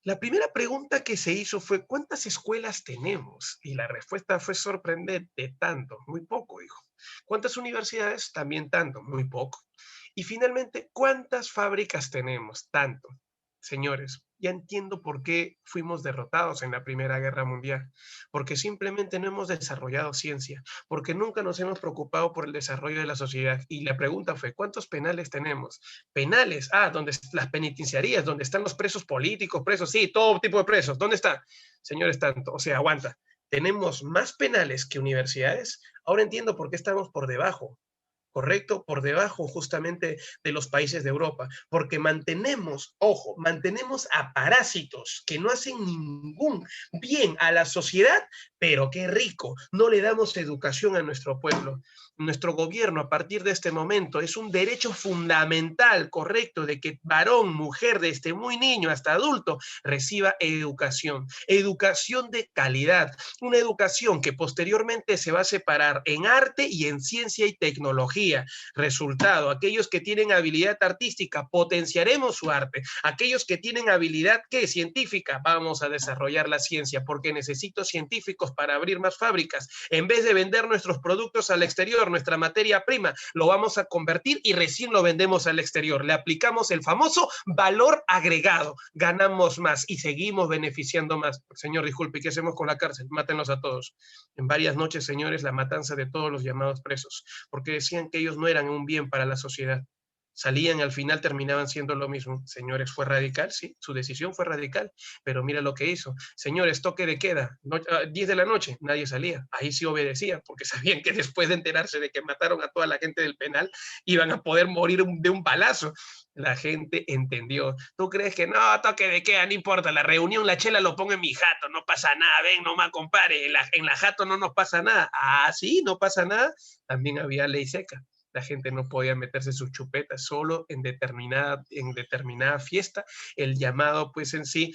La primera pregunta que se hizo fue, ¿cuántas escuelas tenemos? Y la respuesta fue sorprendente, tanto, muy poco, dijo. ¿Cuántas universidades? También tanto, muy poco. Y finalmente, ¿cuántas fábricas tenemos? Tanto. Señores, ya entiendo por qué fuimos derrotados en la Primera Guerra Mundial, porque simplemente no hemos desarrollado ciencia, porque nunca nos hemos preocupado por el desarrollo de la sociedad. Y la pregunta fue, ¿cuántos penales tenemos? Penales, donde las penitenciarías, donde están los presos políticos, presos, sí, todo tipo de presos, ¿dónde están? Señores, tanto, o sea, aguanta, tenemos más penales que universidades. Ahora entiendo por qué estamos por debajo, correcto, por debajo justamente de los países de Europa, porque mantenemos, ojo, mantenemos a parásitos que no hacen ningún bien a la sociedad, pero qué rico, no le damos educación a nuestro pueblo. Nuestro gobierno a partir de este momento es un derecho fundamental, correcto, de que varón, mujer, desde muy niño hasta adulto, reciba educación, educación de calidad, una educación que posteriormente se va a separar en arte y en ciencia y tecnología. Resultado, aquellos que tienen habilidad artística, potenciaremos su arte. Aquellos que tienen habilidad, ¿qué? Científica, vamos a desarrollar la ciencia, porque necesito científicos para abrir más fábricas. En vez de vender nuestros productos al exterior, nuestra materia prima, lo vamos a convertir y recién lo vendemos al exterior. Le aplicamos el famoso valor agregado. Ganamos más y seguimos beneficiando más. Señor, disculpe, ¿qué hacemos con la cárcel? Mátenlos a todos. En varias noches, señores, la matanza de todos los llamados presos, porque decían que ellos no eran un bien para la sociedad. salían, al final terminaban siendo lo mismo. Señores, fue radical, sí, su decisión fue radical, pero mira lo que hizo. Señores, toque de queda, 10 de la noche, nadie salía. Ahí sí obedecía, porque sabían que después de enterarse de que mataron a toda la gente del penal, iban a poder morir de un balazo. La gente entendió. ¿Tú crees que no, toque de queda, no importa, la reunión, la chela lo pongo en mi jato, no pasa nada, ven nomás, compadre, en la jato no nos pasa nada? Ah, sí, no pasa nada. También había ley seca. La gente no podía meterse sus chupetas, solo en determinada fiesta. El llamado, pues en sí,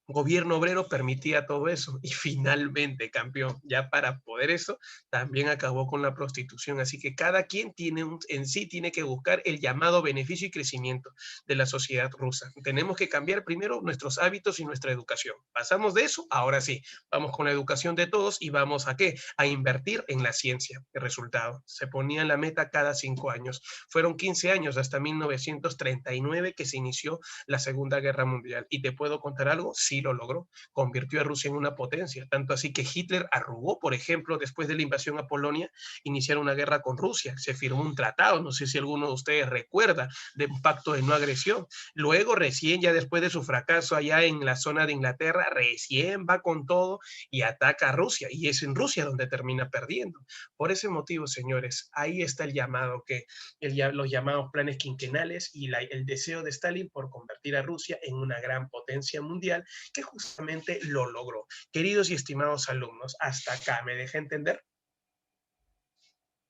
gobierno obrero permitía todo eso y finalmente, campeón, ya para poder eso, también acabó con la prostitución. Así que cada quien en sí tiene que buscar el llamado beneficio y crecimiento de la sociedad rusa. Tenemos que cambiar primero nuestros hábitos y nuestra educación. Pasamos de eso, ahora sí, vamos con la educación de todos y vamos a ¿qué? A invertir en la ciencia. El resultado, se ponían la meta cada 5 años. Fueron 15 años hasta 1939 que se inició la Segunda Guerra Mundial. Y te puedo contar algo, sí lo logró, convirtió a Rusia en una potencia, tanto así que Hitler arrugó, por ejemplo, después de la invasión a Polonia, iniciar una guerra con Rusia, se firmó un tratado, no sé si alguno de ustedes recuerda, de un pacto de no agresión. Luego, recién, ya después de su fracaso allá en la zona de Inglaterra, recién va con todo y ataca a Rusia, y es en Rusia donde termina perdiendo. Por ese motivo, señores, ahí está el llamado, los llamados planes quinquenales y el deseo de Stalin por convertir a Rusia en una gran potencia mundial, que justamente lo logró. Queridos y estimados alumnos, hasta acá, ¿me deja entender?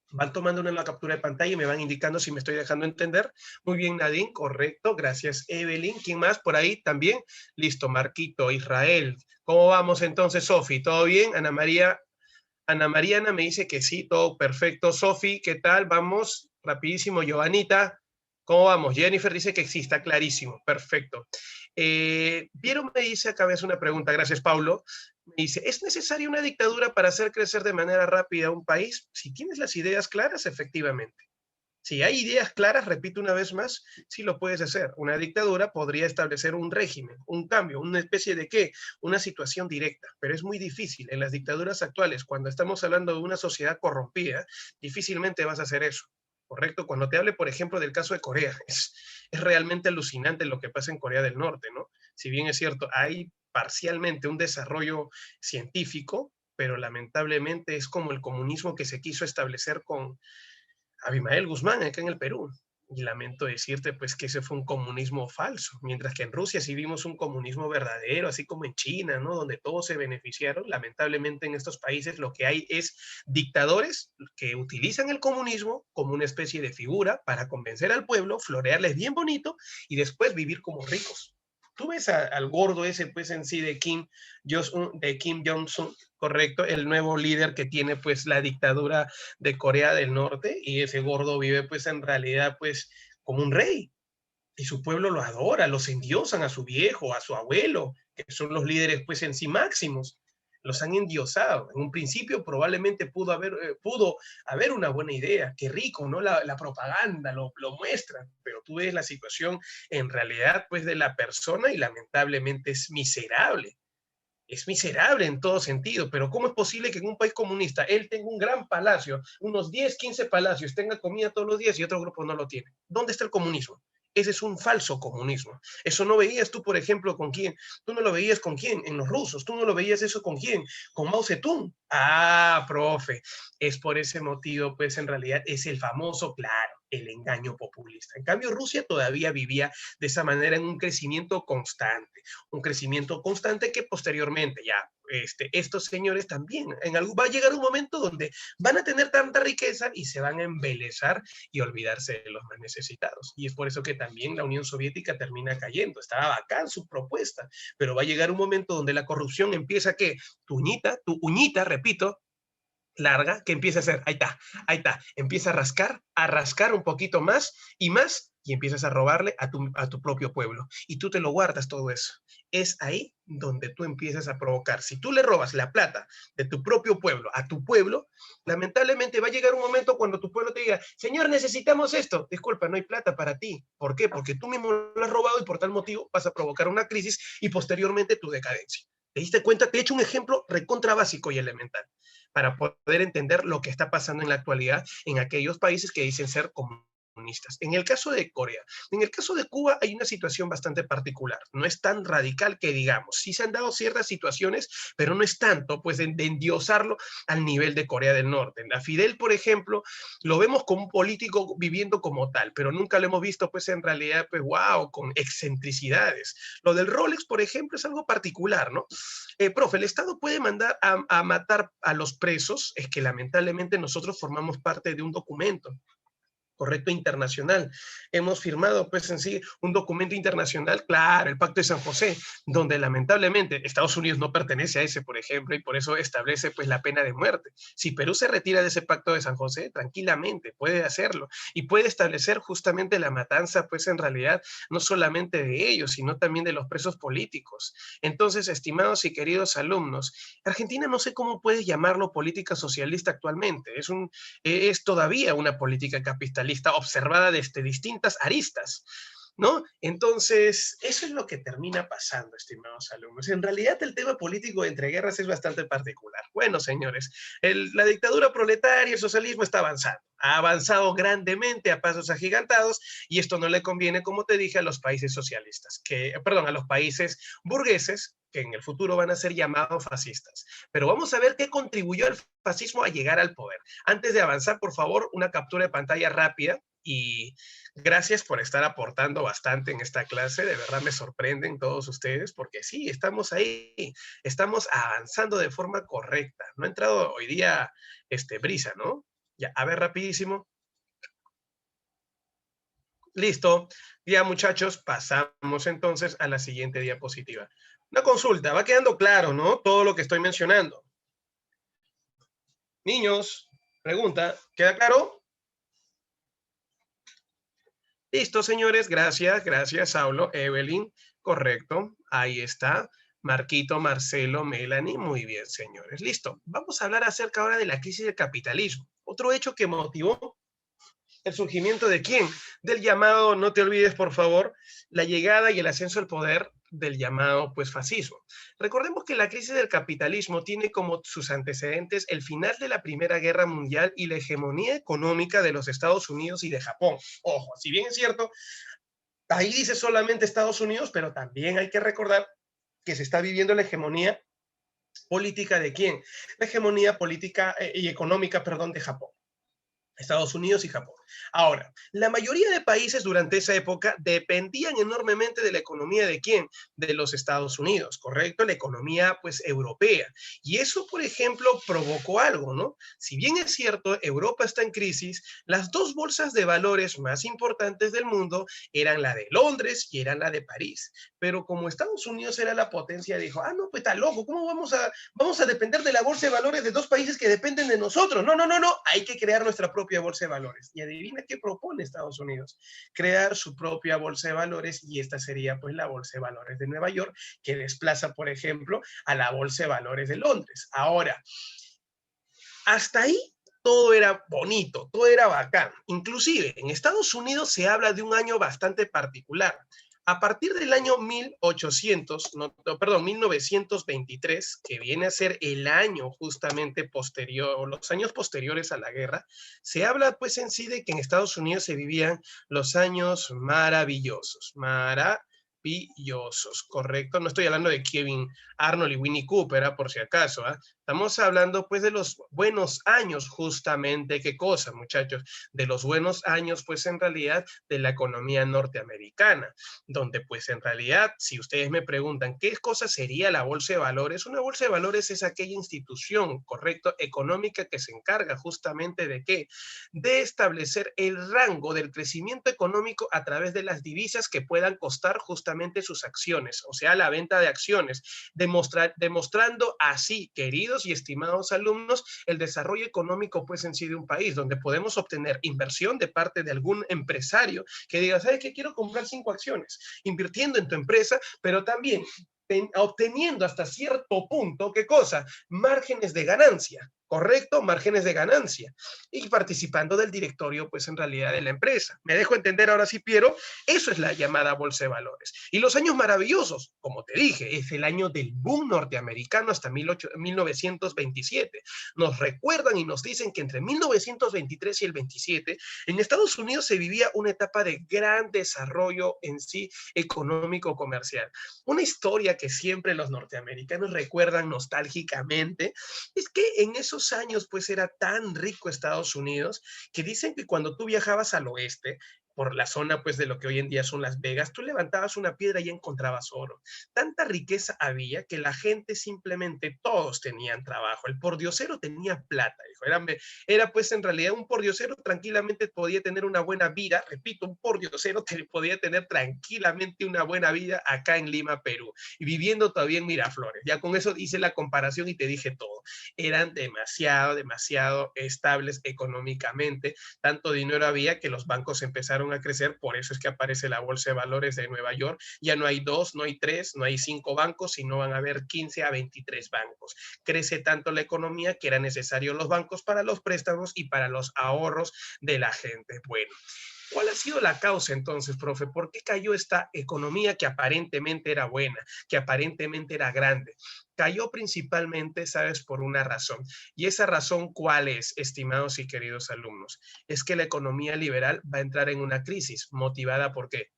Van tomando una captura de pantalla y me van indicando si me estoy dejando entender. Muy bien, Nadine, correcto. Gracias, Evelyn. ¿Quién más por ahí también? Listo, Marquito, Israel. ¿Cómo vamos entonces, Sofi? ¿Todo bien? Ana Mariana me dice que sí, todo perfecto. Sofi, ¿qué tal? Vamos, rapidísimo. Giovanita, ¿cómo vamos? Jennifer dice que sí, está clarísimo. Perfecto. Vieron, me dice, acá es una pregunta, gracias, Paulo. Me dice, ¿es necesaria una dictadura para hacer crecer de manera rápida un país? Si tienes las ideas claras, efectivamente. Si hay ideas claras, repito una vez más, sí lo puedes hacer. Una dictadura podría establecer un régimen, un cambio, una especie de qué, una situación directa, pero es muy difícil. En las dictaduras actuales, cuando estamos hablando de una sociedad corrompida, difícilmente vas a hacer eso. ¿Correcto? Cuando te hable, por ejemplo, del caso de Corea, es realmente alucinante lo que pasa en Corea del Norte, ¿no? Si bien es cierto, hay parcialmente un desarrollo científico, pero lamentablemente es como el comunismo que se quiso establecer con Abimael Guzmán acá en el Perú. Y lamento decirte pues que ese fue un comunismo falso, mientras que en Rusia sí vimos un comunismo verdadero, así como en China, ¿no? Donde todos se beneficiaron. Lamentablemente en estos países lo que hay es dictadores que utilizan el comunismo como una especie de figura para convencer al pueblo, florearles bien bonito y después vivir como ricos. Tú ves al gordo ese, pues en sí, de Kim Jong-un, correcto, el nuevo líder que tiene pues la dictadura de Corea del Norte, y ese gordo vive pues en realidad pues como un rey, y su pueblo lo adora, los endiosan a su viejo, a su abuelo, que son los líderes pues en sí máximos, los han endiosado. En un principio probablemente pudo haber una buena idea, qué rico, ¿no? La propaganda lo muestra, pero tú ves la situación en realidad pues de la persona y lamentablemente es miserable en todo sentido, pero ¿cómo es posible que en un país comunista él tenga un gran palacio, unos 10, 15 palacios, tenga comida todos los días y otro grupo no lo tiene? ¿Dónde está el comunismo? Ese es un falso comunismo. Eso no veías tú, por ejemplo, ¿con quién? Tú no lo veías con quién, en los rusos. Tú no lo veías eso con quién, con Mao Zedong. Ah, profe, es por ese motivo, pues en realidad es el famoso, claro, el engaño populista. En cambio, Rusia todavía vivía de esa manera en un crecimiento constante que posteriormente ya estos señores también, va a llegar un momento donde van a tener tanta riqueza y se van a embelezar y olvidarse de los más necesitados. Y es por eso que también la Unión Soviética termina cayendo. Estaba bacán su propuesta, pero va a llegar un momento donde la corrupción empieza tu uñita, repito, larga, que empieza a hacer, ahí está, empieza a rascar un poquito más, y empiezas a robarle a tu propio pueblo. Y tú te lo guardas todo eso. Es ahí donde tú empiezas a provocar. Si tú le robas la plata de tu propio pueblo a tu pueblo, lamentablemente va a llegar un momento cuando tu pueblo te diga, señor, necesitamos esto. Disculpa, no hay plata para ti. ¿Por qué? Porque tú mismo lo has robado y por tal motivo vas a provocar una crisis y posteriormente tu decadencia. ¿Te diste cuenta? Te he hecho un ejemplo recontra básico y elemental para poder entender lo que está pasando en la actualidad en aquellos países que dicen ser comunistas. comunistas. En el caso de Corea, en el caso de Cuba hay una situación bastante particular. No es tan radical que digamos. Sí se han dado ciertas situaciones, pero no es tanto, pues, de endiosarlo al nivel de Corea del Norte. A Fidel, por ejemplo, lo vemos como un político viviendo como tal, pero nunca lo hemos visto, pues, en realidad, pues, wow, con excentricidades. Lo del Rolex, por ejemplo, es algo particular, ¿no? Profe, el Estado puede mandar a matar a los presos, es que lamentablemente nosotros formamos parte de un documento, correcto, internacional. Hemos firmado, pues, en sí, un documento internacional, claro, el Pacto de San José, donde lamentablemente Estados Unidos no pertenece a ese, por ejemplo, y por eso establece, pues, la pena de muerte. Si Perú se retira de ese Pacto de San José, tranquilamente puede hacerlo y puede establecer justamente la matanza, pues, en realidad, no solamente de ellos, sino también de los presos políticos. Entonces, estimados y queridos alumnos, Argentina no sé cómo puedes llamarlo política socialista actualmente. Es todavía una política capitalista observada desde distintas aristas, ¿no? Entonces, eso es lo que termina pasando, estimados alumnos. En realidad, el tema político de entreguerras es bastante particular. Bueno, señores, la dictadura proletaria, el socialismo está avanzando. Ha avanzado grandemente a pasos agigantados y esto no le conviene, como te dije, a los países socialistas, perdón, a los países burgueses, que en el futuro van a ser llamados fascistas. Pero vamos a ver qué contribuyó el fascismo a llegar al poder. Antes de avanzar, por favor, una captura de pantalla rápida y gracias por estar aportando bastante en esta clase. De verdad me sorprenden todos ustedes porque sí, estamos ahí, estamos avanzando de forma correcta. No ha entrado hoy día brisa, ¿no? Ya, a ver, rapidísimo. Listo. Ya, muchachos, pasamos entonces a la siguiente diapositiva. Una consulta, va quedando claro, ¿no? Todo lo que estoy mencionando. Niños, pregunta, ¿queda claro? Listo, señores, gracias, Saulo, Evelyn, correcto, ahí está. Marquito, Marcelo, Melanie, muy bien, señores. Listo, vamos a hablar acerca ahora de la crisis del capitalismo. Otro hecho que motivó el surgimiento de quién? Del llamado, no te olvides, por favor, la llegada y el ascenso al poder del llamado, pues, fascismo. Recordemos que la crisis del capitalismo tiene como sus antecedentes el final de la Primera Guerra Mundial y la hegemonía económica de los Estados Unidos y de Japón. Ojo, si bien es cierto, ahí dice solamente Estados Unidos, pero también hay que recordar que se está viviendo la hegemonía política de quién? La hegemonía política y económica, perdón, de Japón. Estados Unidos y Japón. Ahora, la mayoría de países durante esa época dependían enormemente de la economía de quién? De los Estados Unidos, ¿correcto? La economía, pues, europea. Y eso, por ejemplo, provocó algo, ¿no? Si bien es cierto, Europa está en crisis, las dos bolsas de valores más importantes del mundo eran la de Londres y eran la de París. Pero como Estados Unidos era la potencia, dijo, no, pues está loco, ¿cómo vamos a depender de la bolsa de valores de dos países que dependen de nosotros? No, hay que crear nuestra propia bolsa de valores. Y adivina qué propone Estados Unidos: crear su propia bolsa de valores, y esta sería, pues, la bolsa de valores de Nueva York, que desplaza, por ejemplo, a la bolsa de valores de Londres. Ahora, hasta ahí todo era bonito, todo era bacán. Inclusive en Estados Unidos se habla de un año bastante particular. A partir del año 1923, que viene a ser el año justamente posterior, o los años posteriores a la guerra, se habla, pues, en sí de que en Estados Unidos se vivían los años maravillosos, correcto. No estoy hablando de Kevin Arnold y Winnie Cooper, por si acaso, Estamos hablando, pues, de los buenos años, justamente. ¿Qué cosa, muchachos? De los buenos años, pues, en realidad, de la economía norteamericana, donde, pues, en realidad, si ustedes me preguntan qué cosa sería la bolsa de valores, una bolsa de valores es aquella institución, correcto, económica, que se encarga justamente de ¿qué? De establecer el rango del crecimiento económico a través de las divisas que puedan costar justamente sus acciones, o sea, la venta de acciones, demostrando así, queridos y estimados alumnos, el desarrollo económico, pues, en sí de un país, donde podemos obtener inversión de parte de algún empresario que diga, ¿sabes qué? Quiero comprar 5 acciones, invirtiendo en tu empresa, pero también obteniendo hasta cierto punto, ¿qué cosa? Márgenes de ganancia. ¿Correcto? Márgenes de ganancia. Y participando del directorio, pues en realidad de la empresa. ¿Me dejo entender ahora sí, Piero? Eso es la llamada bolsa de valores. Y los años maravillosos, como te dije, es el año del boom norteamericano hasta 1927. Nos recuerdan y nos dicen que entre 1923 y el 27, en Estados Unidos se vivía una etapa de gran desarrollo en sí económico-comercial. Una historia que siempre los norteamericanos recuerdan nostálgicamente es que en esos años pues era tan rico Estados Unidos que dicen que cuando tú viajabas al oeste, por la zona pues de lo que hoy en día son Las Vegas, tú levantabas una piedra y encontrabas oro. Tanta riqueza había que la gente simplemente, todos tenían trabajo. El pordiosero tenía plata, dijo. Era pues en realidad un pordiosero tranquilamente podía tener una buena vida, repito, un pordiosero podía tener tranquilamente una buena vida acá en Lima, Perú, y viviendo todavía en Miraflores. Ya con eso hice la comparación y te dije todo. Eran demasiado estables económicamente, tanto dinero había que los bancos empezaron a crecer, por eso es que aparece la Bolsa de Valores de Nueva York, ya no hay 2, no hay 3, no hay 5 bancos, sino van a haber 15 a 23 bancos. Crece tanto la economía que eran necesarios los bancos para los préstamos y para los ahorros de la gente. Bueno, ¿cuál ha sido la causa entonces, profe? ¿Por qué cayó esta economía que aparentemente era buena, que aparentemente era grande? Cayó principalmente, ¿sabes? Por una razón. Y esa razón, ¿cuál es, estimados y queridos alumnos? Es que la economía liberal va a entrar en una crisis. ¿Motivada por qué?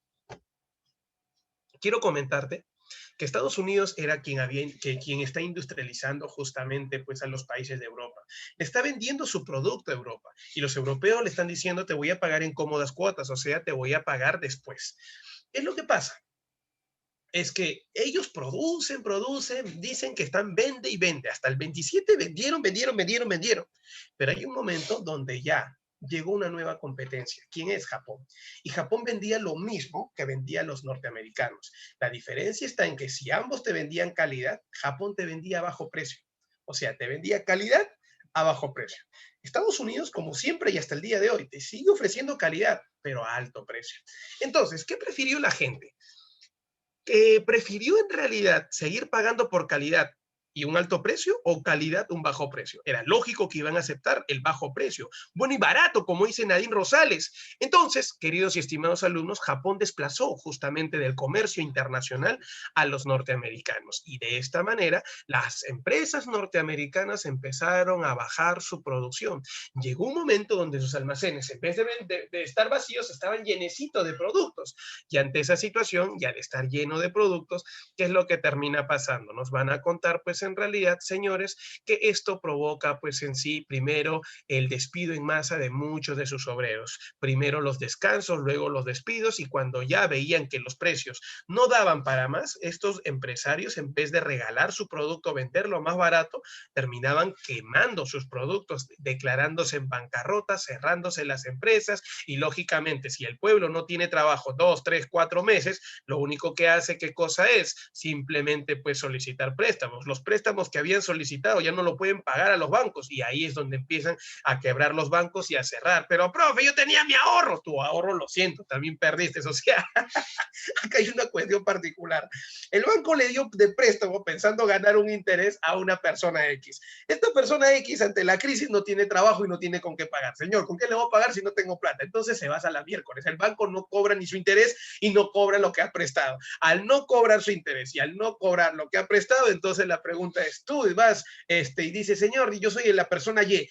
Quiero comentarte que Estados Unidos era quien está industrializando justamente pues a los países de Europa. Le está vendiendo su producto a Europa y los europeos le están diciendo te voy a pagar en cómodas cuotas, o sea, te voy a pagar después. ¿Qué es lo que pasa? Es que ellos producen, dicen que están vende y vende. Hasta el 27 vendieron. Pero hay un momento donde ya llegó una nueva competencia. ¿Quién es Japón? Y Japón vendía lo mismo que vendían los norteamericanos. La diferencia está en que si ambos te vendían calidad, Japón te vendía a bajo precio. O sea, te vendía calidad a bajo precio. Estados Unidos, como siempre y hasta el día de hoy, te sigue ofreciendo calidad, pero a alto precio. Entonces, ¿qué prefirió la gente? Prefirió en realidad seguir pagando por calidad y un alto precio o calidad, un bajo precio. Era lógico que iban a aceptar el bajo precio, bueno y barato, como dice Nadine Rosales. Entonces, queridos y estimados alumnos, Japón desplazó justamente del comercio internacional a los norteamericanos y de esta manera las empresas norteamericanas empezaron a bajar su producción. Llegó un momento donde sus almacenes, en vez de estar vacíos, estaban llenecitos de productos y ante esa situación, y al estar lleno de productos, ¿qué es lo que termina pasando? Nos van a contar pues en realidad, señores, que esto provoca pues en sí primero el despido en masa de muchos de sus obreros. Primero los descansos, luego los despidos y cuando ya veían que los precios no daban para más, estos empresarios en vez de regalar su producto, venderlo más barato, terminaban quemando sus productos, declarándose en bancarrota, cerrándose las empresas y lógicamente si el pueblo no tiene trabajo 2, 3, 4 meses, lo único que hace, ¿qué cosa es? Simplemente pues solicitar préstamos. Los préstamos que habían solicitado ya no lo pueden pagar a los bancos y ahí es donde empiezan a quebrar los bancos y a cerrar. Pero, profe, yo tenía mi ahorro. Tu ahorro, lo siento, también perdiste. O sea, acá hay una cuestión particular. El banco le dio de préstamo pensando ganar un interés a una persona X. Esta persona X ante la crisis no tiene trabajo y no tiene con qué pagar. Señor, ¿con qué le voy a pagar si no tengo plata? Entonces se va a la miércoles. El banco no cobra ni su interés y no cobra lo que ha prestado. Al no cobrar su interés y al no cobrar lo que ha prestado, entonces la pregunta es, tú vas y dices, señor, yo soy la persona Y,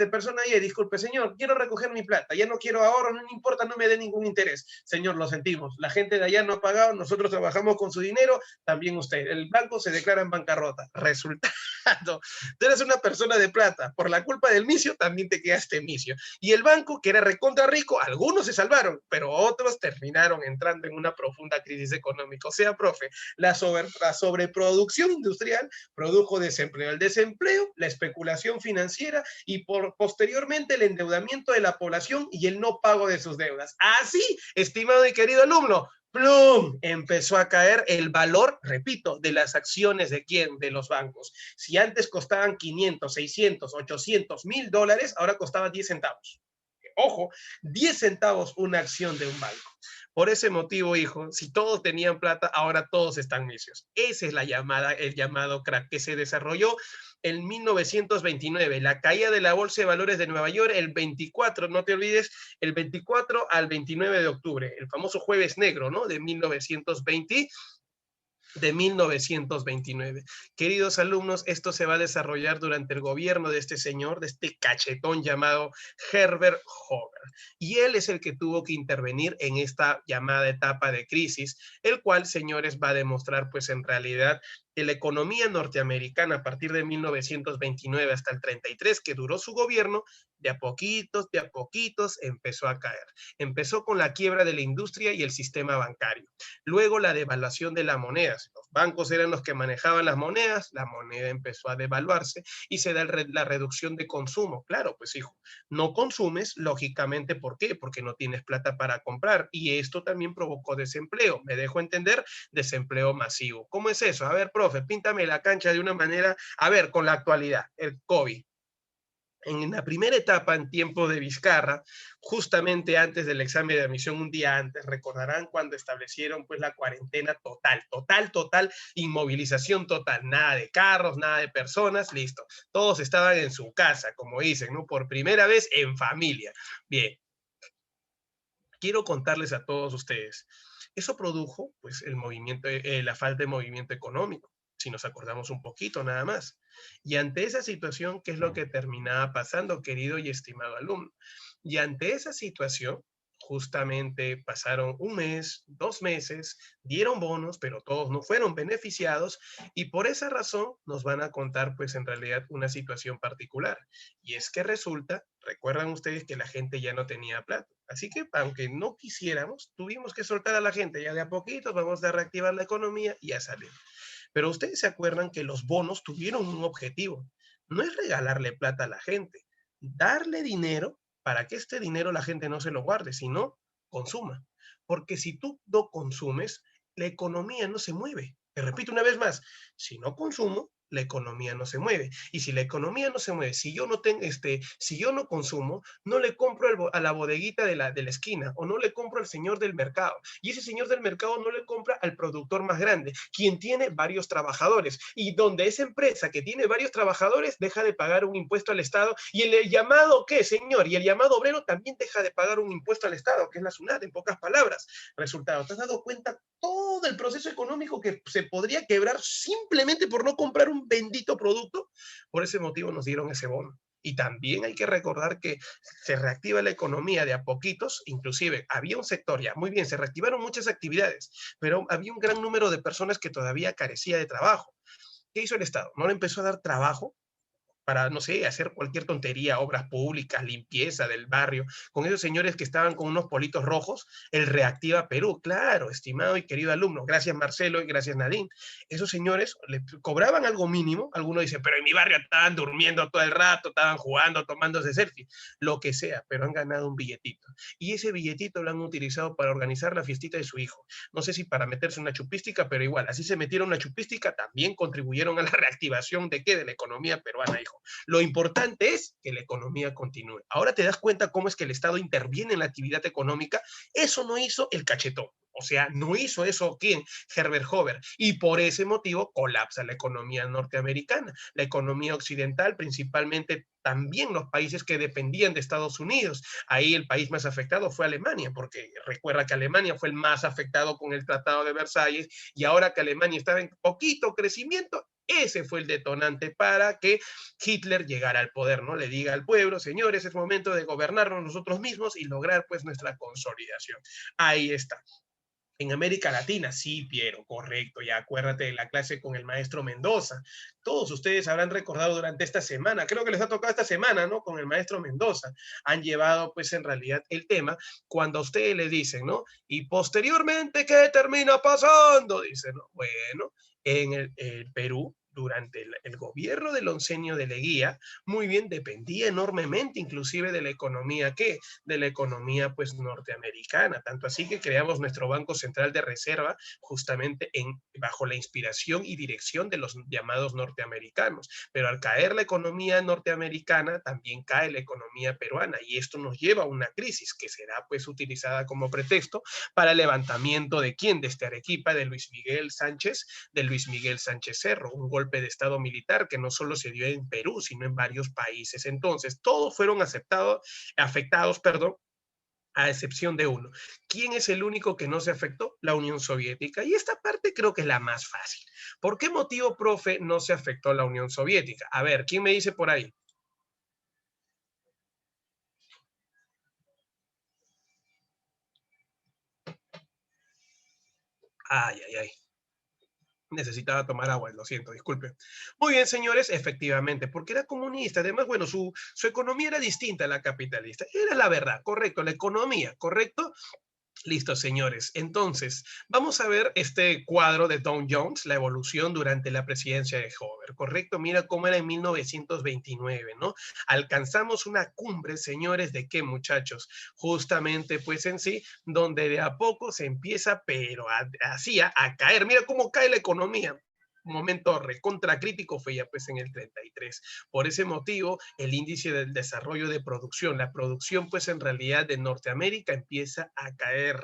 persona Y, disculpe, señor, quiero recoger mi plata, ya no quiero ahorro, no importa, no me dé ningún interés. Señor, lo sentimos, la gente de allá no ha pagado, nosotros trabajamos con su dinero, también usted. El banco se declara en bancarrota. Resultado, tú eres una persona de plata, por la culpa del misio también te quedaste misio. Y el banco, que era recontra rico, algunos se salvaron, pero otros terminaron entrando en una profunda crisis económica. O sea, profe, la sobreproducción industrial produjo desempleo. El desempleo, la especulación financiera y posteriormente el endeudamiento de la población y el no pago de sus deudas. Así, estimado y querido alumno, ¡plum! Empezó a caer el valor, repito, de las acciones de quién, de los bancos. Si antes costaban 500, 600, 800, $1,000, ahora costaba 10 centavos. Ojo, 10 centavos una acción de un banco. Por ese motivo, hijo, si todos tenían plata, ahora todos están necios. Esa es la llamada, el llamado crack que se desarrolló en 1929, la caída de la Bolsa de Valores de Nueva York el 24, no te olvides, el 24 al 29 de octubre, el famoso Jueves Negro, ¿no? De 1929. Queridos alumnos, esto se va a desarrollar durante el gobierno de este señor, de este cachetón llamado Herbert Hoover. Y él es el que tuvo que intervenir en esta llamada etapa de crisis, el cual, señores, va a demostrar, pues en realidad, que la economía norteamericana a partir de 1929 hasta el 33, que duró su gobierno, de a poquitos empezó a caer. Empezó con la quiebra de la industria y el sistema bancario. Luego la devaluación de la moneda. Los bancos eran los que manejaban las monedas, la moneda empezó a devaluarse y se da la reducción de consumo. Claro, pues hijo, no consumes, lógicamente, ¿por qué? Porque no tienes plata para comprar y esto también provocó desempleo. Me dejo entender, desempleo masivo. ¿Cómo es eso? A ver, profe, píntame la cancha de una manera, a ver, con la actualidad, el COVID. En la primera etapa, en tiempo de Vizcarra, justamente antes del examen de admisión, un día antes, recordarán cuando establecieron pues la cuarentena total, inmovilización total, nada de carros, nada de personas, listo. Todos estaban en su casa, como dicen, ¿no? Por primera vez en familia. Bien, quiero contarles a todos ustedes. Eso produjo pues el movimiento, la falta de movimiento económico, si nos acordamos un poquito nada más. Y ante esa situación, ¿qué es lo que terminaba pasando, querido y estimado alumno? Y ante esa situación, justamente pasaron un mes, 2 meses, dieron bonos, pero todos no fueron beneficiados y por esa razón nos van a contar pues en realidad una situación particular. Y es que resulta, recuerdan ustedes que la gente ya no tenía plata. Así que aunque no quisiéramos, tuvimos que soltar a la gente ya de a poquito, vamos a reactivar la economía y a salir. Pero ustedes se acuerdan que los bonos tuvieron un objetivo. No es regalarle plata a la gente, darle dinero para que este dinero la gente no se lo guarde, sino consuma. Porque si tú no consumes, la economía no se mueve. Te repito una vez más, si no consumo, la economía no se mueve. Y si la economía no se mueve, si yo no tengo, si yo no consumo, no le compro a la bodeguita de la esquina o no le compro al señor del mercado. Y ese señor del mercado no le compra al productor más grande, quien tiene varios trabajadores. Y donde esa empresa que tiene varios trabajadores deja de pagar un impuesto al Estado. Y el llamado, ¿qué, señor? Y el llamado obrero también deja de pagar un impuesto al Estado, que es la SUNAT, en pocas palabras. Resultado, ¿te has dado cuenta todo el proceso económico que se podría quebrar simplemente por no comprar un bendito producto? Por ese motivo nos dieron ese bono. Y también hay que recordar que se reactiva la economía de a poquitos, inclusive había un sector ya, muy bien, se reactivaron muchas actividades, pero había un gran número de personas que todavía carecía de trabajo. ¿Qué hizo el Estado? No le empezó a dar trabajo para, no sé, hacer cualquier tontería, obras públicas, limpieza del barrio, con esos señores que estaban con unos politos rojos, el Reactiva Perú, claro, estimado y querido alumno, gracias Marcelo y gracias Nadine, esos señores le cobraban algo mínimo, algunos dicen, pero en mi barrio estaban durmiendo todo el rato, estaban jugando, tomándose selfie, lo que sea, pero han ganado un billetito, y ese billetito lo han utilizado para organizar la fiestita de su hijo, no sé si para meterse una chupística, pero igual, así se metieron una chupística, también contribuyeron a la reactivación de qué, de la economía peruana, hijo. Lo importante es que la economía continúe. Ahora te das cuenta cómo es que el Estado interviene en la actividad económica. Eso no hizo el cachetón. O sea, no hizo eso ¿quién? Herbert Hoover. Y por ese motivo colapsa la economía norteamericana. La economía occidental, principalmente también los países que dependían de Estados Unidos. Ahí el país más afectado fue Alemania, porque recuerda que Alemania fue el más afectado con el Tratado de Versalles y ahora que Alemania estaba en poquito crecimiento, ese fue el detonante para que Hitler llegara al poder, ¿no? Le diga al pueblo, señores, es momento de gobernarnos nosotros mismos y lograr pues nuestra consolidación. Ahí está. En América Latina, sí, Piero, correcto. Ya acuérdate de la clase con el maestro Mendoza. Todos ustedes habrán recordado durante esta semana, creo que les ha tocado esta semana, ¿no? Con el maestro Mendoza. Han llevado, pues, en realidad el tema cuando a ustedes le dicen, ¿no? Y posteriormente, ¿qué termina pasando? Dicen, ¿no? Bueno, en el Perú, durante el gobierno del oncenio de Leguía, muy bien, dependía enormemente inclusive de la economía, ¿qué? De la economía pues norteamericana, tanto así que creamos nuestro Banco Central de Reserva justamente bajo la inspiración y dirección de los llamados norteamericanos, pero al caer la economía norteamericana también cae la economía peruana y esto nos lleva a una crisis que será pues utilizada como pretexto para el levantamiento de ¿quién? Desde Arequipa, de Luis Miguel Sánchez Cerro, un golpe de estado militar que no solo se dio en Perú, sino en varios países. Entonces, todos fueron afectados, a excepción de uno. ¿Quién es el único que no se afectó? La Unión Soviética. Y esta parte creo que es la más fácil. ¿Por qué motivo, profe, no se afectó la Unión Soviética? A ver, ¿quién me dice por ahí? Ay, ay, ay. Necesitaba tomar agua, lo siento, disculpe. Muy bien, señores, efectivamente, porque era comunista. Además, bueno, su economía era distinta a la capitalista. Era la verdad, correcto, la economía, correcto. Listo, señores. Entonces, vamos a ver este cuadro de Dow Jones, la evolución durante la presidencia de Hoover, ¿correcto? Mira cómo era en 1929, ¿no? Alcanzamos una cumbre, señores, ¿de qué, muchachos? Justamente, pues en sí, donde de a poco se empieza, pero así a caer. Mira cómo cae la economía. Un momento recontracrítico fue ya pues en el 33. Por ese motivo, el índice del desarrollo de producción, la producción pues en realidad de Norteamérica empieza a caer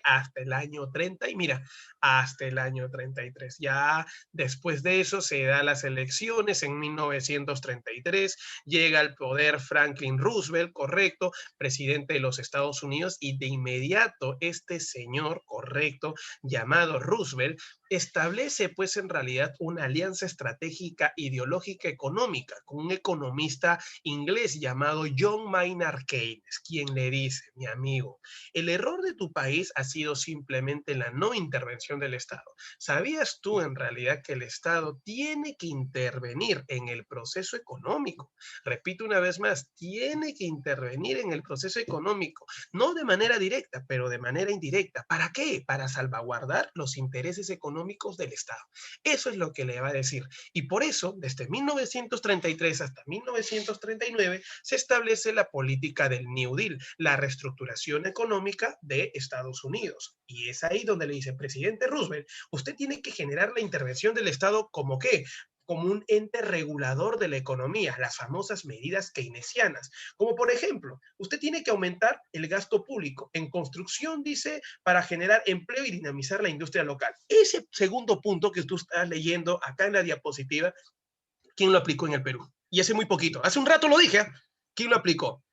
hasta el año 30 y mira, hasta el año 33. Ya después de eso se dan las elecciones en 1933, llega al poder Franklin Roosevelt, correcto, presidente de los Estados Unidos y de inmediato este señor, correcto, llamado Roosevelt, establece pues en realidad una alianza estratégica ideológica económica con un economista inglés llamado John Maynard Keynes, quien le dice, mi amigo, el error de tu país ha sido simplemente la no intervención del Estado. ¿Sabías tú en realidad que el Estado tiene que intervenir en el proceso económico? Repito una vez más, tiene que intervenir en el proceso económico, no de manera directa, pero de manera indirecta. ¿Para qué? Para salvaguardar los intereses económicos del Estado. Eso es lo que le va a decir. Y por eso, desde 1933 hasta 1939, se establece la política del New Deal, la reestructuración económica de Estados Unidos. Y es ahí donde le dice, presidente Roosevelt, usted tiene que generar la intervención del Estado como qué, como un ente regulador de la economía, las famosas medidas keynesianas. Como por ejemplo, usted tiene que aumentar el gasto público en construcción, dice, para generar empleo y dinamizar la industria local. Ese segundo punto que tú estás leyendo acá en la diapositiva, ¿quién lo aplicó en el Perú? Y hace muy poquito, hace un rato lo dije, ¿quién lo aplicó?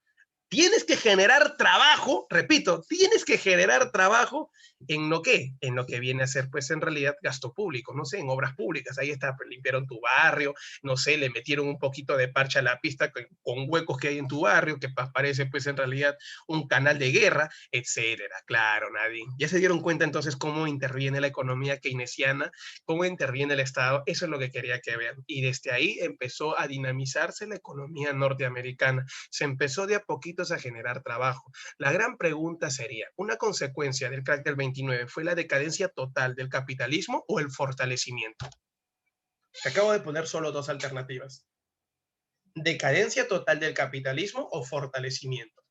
Tienes que generar trabajo, repito, tienes que generar trabajo en lo que, viene a ser pues en realidad gasto público, no sé, en obras públicas, ahí está, pues, limpiaron tu barrio, no sé, le metieron un poquito de parche a la pista con huecos que hay en tu barrio, que parece pues en realidad un canal de guerra, etcétera. Claro, Nadine. Ya se dieron cuenta entonces cómo interviene la economía keynesiana, cómo interviene el Estado, eso es lo que quería que vean. Y desde ahí empezó a dinamizarse la economía norteamericana, se empezó de a poquitos a generar trabajo. La gran pregunta sería, ¿una consecuencia del crack del 29 fue la decadencia total del capitalismo o el fortalecimiento? Te acabo de poner solo dos alternativas. ¿Decadencia total del capitalismo o fortalecimiento?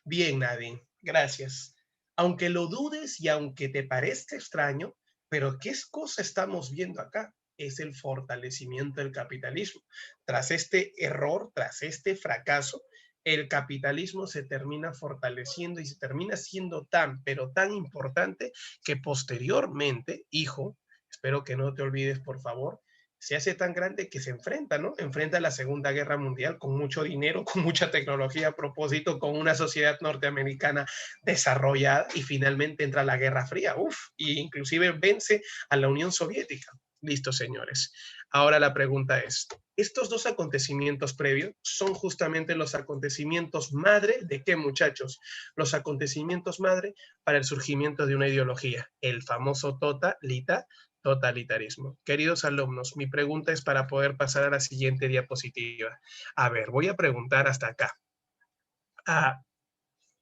Bien, Nadine, gracias. Aunque lo dudes y aunque te parezca extraño, pero ¿qué cosa estamos viendo acá? Es el fortalecimiento del capitalismo. Tras este error, tras este fracaso, el capitalismo se termina fortaleciendo y se termina siendo tan, pero tan importante que posteriormente, hijo, espero que no te olvides, por favor, se hace tan grande que se enfrenta, ¿no? Enfrenta a la Segunda Guerra Mundial con mucho dinero, con mucha tecnología a propósito, con una sociedad norteamericana desarrollada y finalmente entra la Guerra Fría, y inclusive vence a la Unión Soviética. Listo, señores. Ahora la pregunta es, estos dos acontecimientos previos son justamente los acontecimientos madre de qué, muchachos? Los acontecimientos madre para el surgimiento de una ideología, el famoso totalitarismo. Queridos alumnos, mi pregunta es para poder pasar a la siguiente diapositiva. A ver, voy a preguntar hasta acá. A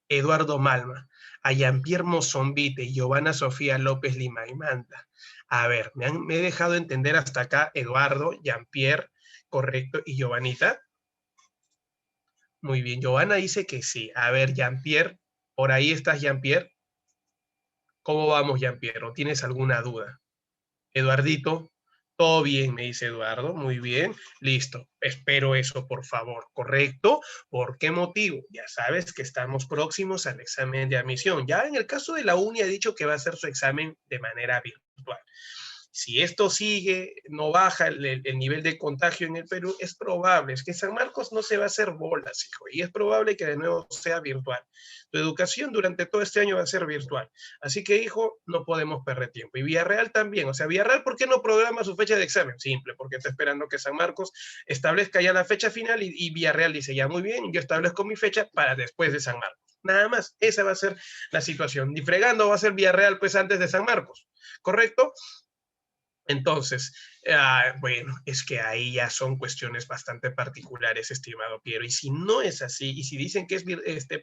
Eduardo Malma, a Jean-Pierre Mossombite y Giovanna Sofía López Limaimanta. A ver, me he dejado entender hasta acá Eduardo, Jean-Pierre, correcto, y Giovanita. Muy bien, Giovanna dice que sí. A ver, Jean-Pierre, por ahí estás, Jean-Pierre. ¿Cómo vamos, Jean-Pierre? ¿O tienes alguna duda? Eduardito, todo bien, me dice Eduardo, muy bien, listo, espero eso, por favor, ¿correcto? ¿Por qué motivo? Ya sabes que estamos próximos al examen de admisión. Ya en el caso de la uni ha dicho que va a hacer su examen de manera virtual. Si esto sigue, no baja el nivel de contagio en el Perú, es probable, es que San Marcos no se va a hacer bolas, hijo, y es probable que de nuevo sea virtual. Tu educación durante todo este año va a ser virtual. Así que, hijo, no podemos perder tiempo. Y Villarreal también. O sea, Villarreal, ¿por qué no programa su fecha de examen? Simple, porque está esperando que San Marcos establezca ya la fecha final y Villarreal dice, ya muy bien, yo establezco mi fecha para después de San Marcos. Nada más, esa va a ser la situación. Ni fregando va a ser Villarreal pues antes de San Marcos, ¿correcto? Entonces, bueno, es que ahí ya son cuestiones bastante particulares, estimado Piero. Y si no es así, y si dicen que es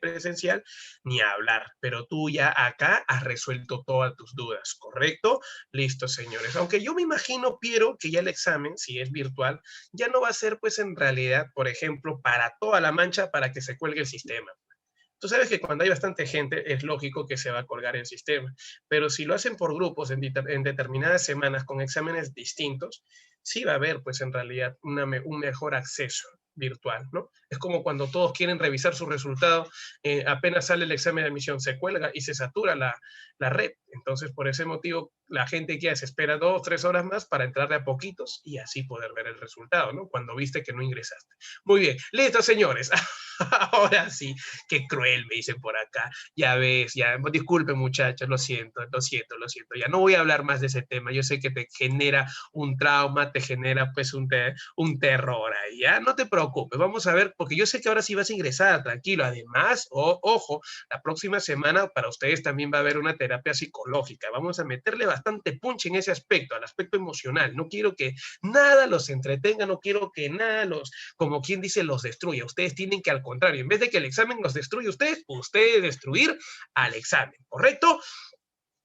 presencial, ni hablar. Pero tú ya acá has resuelto todas tus dudas, ¿correcto? Listo, señores. Aunque yo me imagino, Piero, que ya el examen, si es virtual, ya no va a ser, pues en realidad, por ejemplo, para toda la mancha para que se cuelgue el sistema. Tú sabes que cuando hay bastante gente es lógico que se va a colgar el sistema, pero si lo hacen por grupos en determinadas semanas con exámenes distintos, sí va a haber pues en realidad un mejor acceso virtual, ¿no? Es como cuando todos quieren revisar su resultado, apenas sale el examen de admisión, se cuelga y se satura la red. Entonces, por ese motivo, la gente que se espera 2 o 3 horas más para entrar de a poquitos y así poder ver el resultado, ¿no? Cuando viste que no ingresaste. Muy bien, listo, señores. Ahora sí, qué cruel, me dicen por acá. Ya ves, ya, disculpen muchachos, lo siento, lo siento, lo siento. Ya no voy a hablar más de ese tema. Yo sé que te genera un trauma, te genera pues un terror ahí, ¿ya? No te preocupes, vamos a ver, porque yo sé que ahora sí vas a ingresar, tranquilo. Además, ojo, la próxima semana para ustedes también va a haber una terapia psicológica. Vamos a meterle bastante punch en ese aspecto, al aspecto emocional. No quiero que nada los entretenga, no quiero que nada los, como quien dice, los destruya. Ustedes tienen que, al contrario, en vez de que el examen los destruya ustedes destruir al examen, ¿correcto?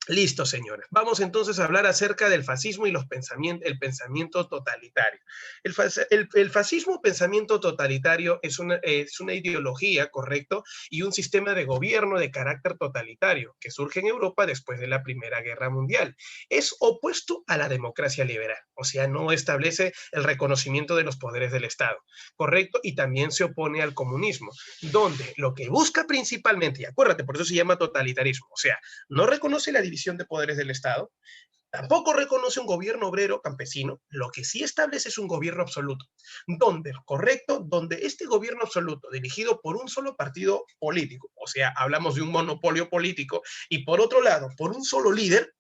Listo, señores. Vamos entonces a hablar acerca del fascismo y el pensamiento totalitario. El fascismo, pensamiento totalitario, es una ideología, ¿correcto? Y un sistema de gobierno de carácter totalitario que surge en Europa después de la Primera Guerra Mundial. Es opuesto a la democracia liberal, o sea, no establece el reconocimiento de los poderes del Estado, ¿correcto? Y también se opone al comunismo, donde lo que busca principalmente, y acuérdate, por eso se llama totalitarismo, o sea, no reconoce la división de poderes del Estado, tampoco reconoce un gobierno obrero campesino, lo que sí establece es un gobierno absoluto, donde este gobierno absoluto, dirigido por un solo partido político, o sea, hablamos de un monopolio político, y por otro lado, por un solo líder,